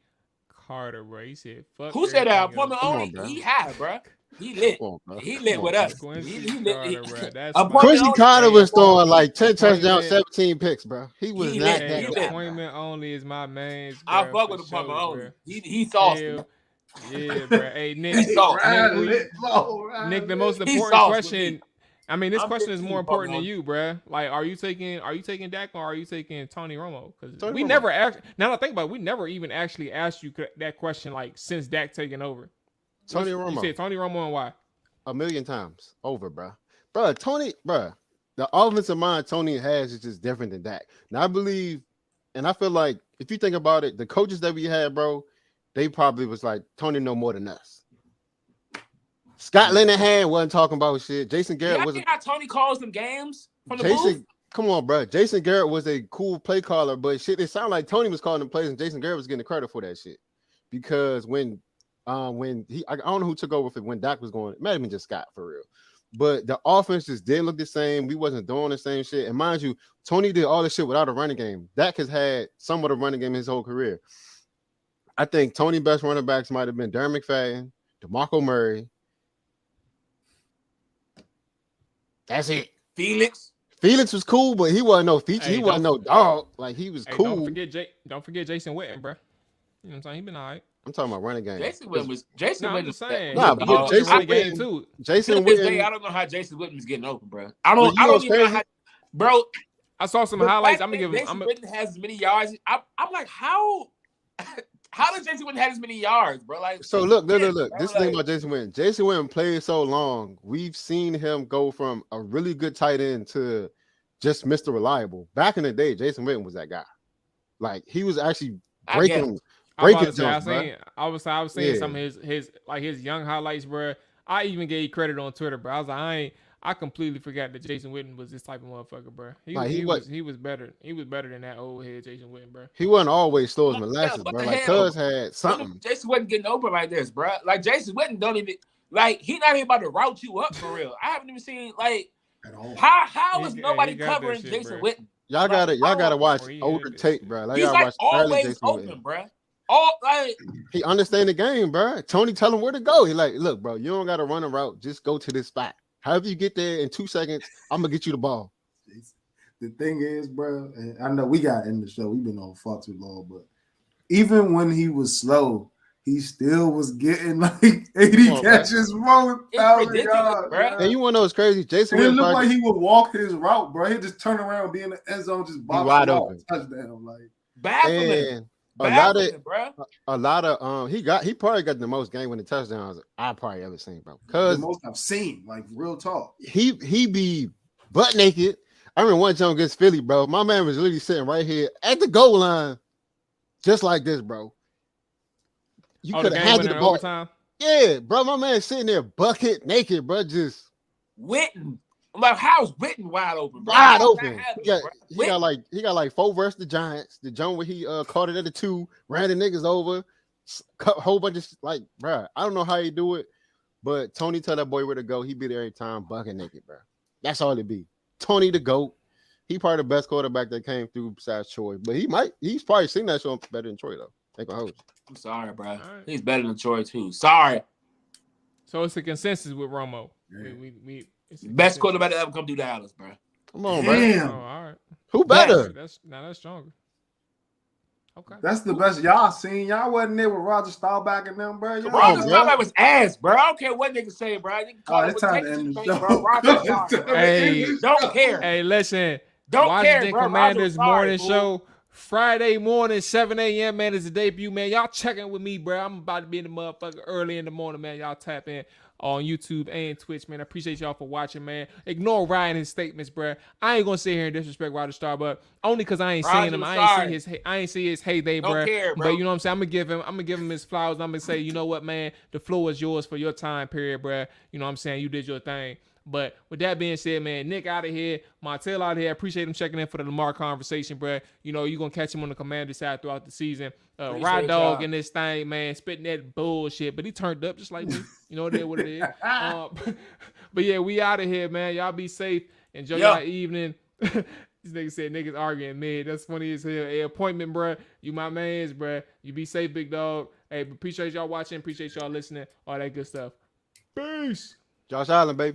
Carter, bro. He said, fuck. Who said that? everything else. Appointment only? He had, bro. He lit. Come on, bro. He lit Come with on, us. bro. Quincy He lit. Carter, bro. That's Appointment my Quincy only. Carter was throwing like 10 touchdowns, appointment. 17 picks, bro. He was He not lit. that Hey, He guy, lit. bro. appointment only is my man's, I bro. fuck For with appointment sure, only. bro. He saucy. Hell, yeah, bro. Hey, Nick. He saucy. Nick, Ryan who you, lit, bro. Nick, Ryan the lit. most He important sauce with me. question. I mean, this I'm question is 15, more important to fucking you, bruh. Like, are you taking Dak or are you taking Tony Romo? Because Tony we Romo. never asked. Now that I think about it, we never even actually asked you that question like since Dak taking over. Tony You Romo. said Tony Romo and why? 1,000,000 times over, bro. Bro, Tony, bro, the offensive mind Tony has is just different than Dak. Now, I believe, and I feel like if you think about it, the coaches that we had, bro, they probably was like, Tony know more than us. Scott Linehan wasn't talking about shit. Jason Garrett Yeah, I was think how Tony calls them games from the booth. Jason. Come on, bro. Jason Garrett was a cool play caller, but shit, it sounded like Tony was calling the plays, and Jason Garrett was getting the credit for that shit. Because when he, I don't know who took over for when Dak was going, it might have been just Scott for real. But the offense just didn't look the same. We wasn't doing the same shit. And mind you, Tony did all this shit without a running game. Dak has had somewhat of a running game his whole career. I think Tony's best running backs might have been Darren McFadden, DeMarco Murray. That's it. Felix was cool, but he wasn't no feature. Hey, he wasn't no dog. Like he was Hey, cool. don't forget Jason Witten, bruh. You know what I'm saying? He been all right. I'm talking about running game. Jason Witten was Jason No, I'm Witten. just saying. Nah, he but was Jason running game Witten- too. Jason To this day, Witten. I don't know how Jason Witten was getting open, bro. Well, I don't. you I know don't what's even know crazy? how, bro. I saw some the highlights. fact I'm gonna that give him. Jason Witten has as many yards. I'm like, how? How does Jason Witten have as many yards, bro? Like, So look. bro, This is the thing like- about Jason Witten. Jason Witten played so long. We've seen him go from a really good tight end to just Mr. Reliable. Back in the day, Jason Witten was that guy. Like he was actually I breaking I was about to say, jumps, bro. I was seeing Yeah. some of his young highlights, bro. I even gave credit on Twitter, bro. I was like, I completely forgot that Jason Witten was this type of motherfucker, bro. He was better. He was better than that old head Jason Witten, bro. He wasn't always slow as Yeah, molasses, what bro. the Like hell? Cuz had something. Jason Witten getting open like this, bro. Like Jason Witten don't even like he not even about to route you up for real. I haven't even seen like At all. how is He nobody got that covering shit, Jason bro. Witten? Y'all Like, gotta watch Bro, he older had tape, bro. Like He's y'all like watch early always Jason open, Witten. bro. All like He understand the game, bro. Tony tell him where to go. He like, look, bro, you don't gotta run a route. Just go to this spot. However you get there in 2 seconds, I'm gonna get you the ball. The thing is, bro, and I know we got in the show. We've been on far too long, but even when he was slow, he still was getting like 80 Come on, catches, bro. It's 1,000 ridiculous, yards, bro. And you wanna know what's crazy? Jason It Witten looked probably- like he would walk his route, bro. He'd just turn around, be in the end zone, just box wide it out, open. touchdown. Like and baffling, bro. a lot of he probably got the most game winning touchdowns I probably ever seen, bro. the Cause most I've seen, like real talk. he be butt naked. I remember one time against Philly, bro. My man was literally sitting right here at the goal line, just like this, bro. You Oh, could the have game handed winner the in ball. overtime. Yeah, bro. My man sitting there bucket naked, bro. Just Witten. I'm like, how's Witten wide open, bro? wide How's open. that happen, He bro? got like 4 versus the Giants. The joint where he caught it at the 2, ran the niggas over, cut a whole bunch of like, bro. I don't know how he do it, but Tony tell that boy where to go. He be there every time, bucket naked, bro. That's all it be. Tony the GOAT. He probably the best quarterback that came through besides Troy, but he's probably seen that show better than Troy though. Ain't gonna hold you. I'm sorry, bro. right. He's better than Troy too. Sorry, So it's a consensus with Romo. Yeah. It's a best consensus. quarterback to ever come through Dallas, bro. Come on, bro. Oh, Damn, all right. Who better? That's stronger. Okay. that's the best y'all seen. Y'all wasn't there with Roger Staubach and them, bro. Y'all Roger bro. Staubach was ass, bro. I don't care what niggas say, bro. You can call Oh, it it's what time to Texas end the say, show. bro. Roger It's time sorry, to bro. Hey. end the Don't show. care. Hey, listen. Don't Washington care, bro. Commanders Roger, morning sorry, show Friday morning, 7 a.m. Man, is the debut, man. Y'all checking with me, bro. I'm about to be in the motherfucker early in the morning, man. Y'all tap in on YouTube and Twitch, man. I appreciate y'all for watching, man. Ignore Ryan and his statements, bro. I ain't gonna sit here and disrespect Roger Star, but only because I ain't Roger seeing him. was I ain't sorry. see his heyday, Don't bro. care, bro. But you know what I'm saying? I'm gonna give him his flowers. I'm gonna say, you know what, man? The floor is yours for your time period, bro. You know what I'm saying? You did your thing. But with that being said, man, Nick out of here, Montel out of here. I appreciate him checking in for the Lamar conversation, bro. You know, you're going to catch him on the Commander side throughout the season. Ride Appreciate Dog y'all. in this thing, man, spitting that bullshit. But he turned up just like me. You know, it is what it is. But yeah, we out of here, man. Y'all be safe. Enjoy Yeah. your evening. This nigga said niggas arguing mid. That's funny as hell. Hey, appointment, bro. You my mans, bro. You be safe, big dog. Hey, appreciate y'all watching. Appreciate y'all listening. All that good stuff. Peace. Josh Allen, baby.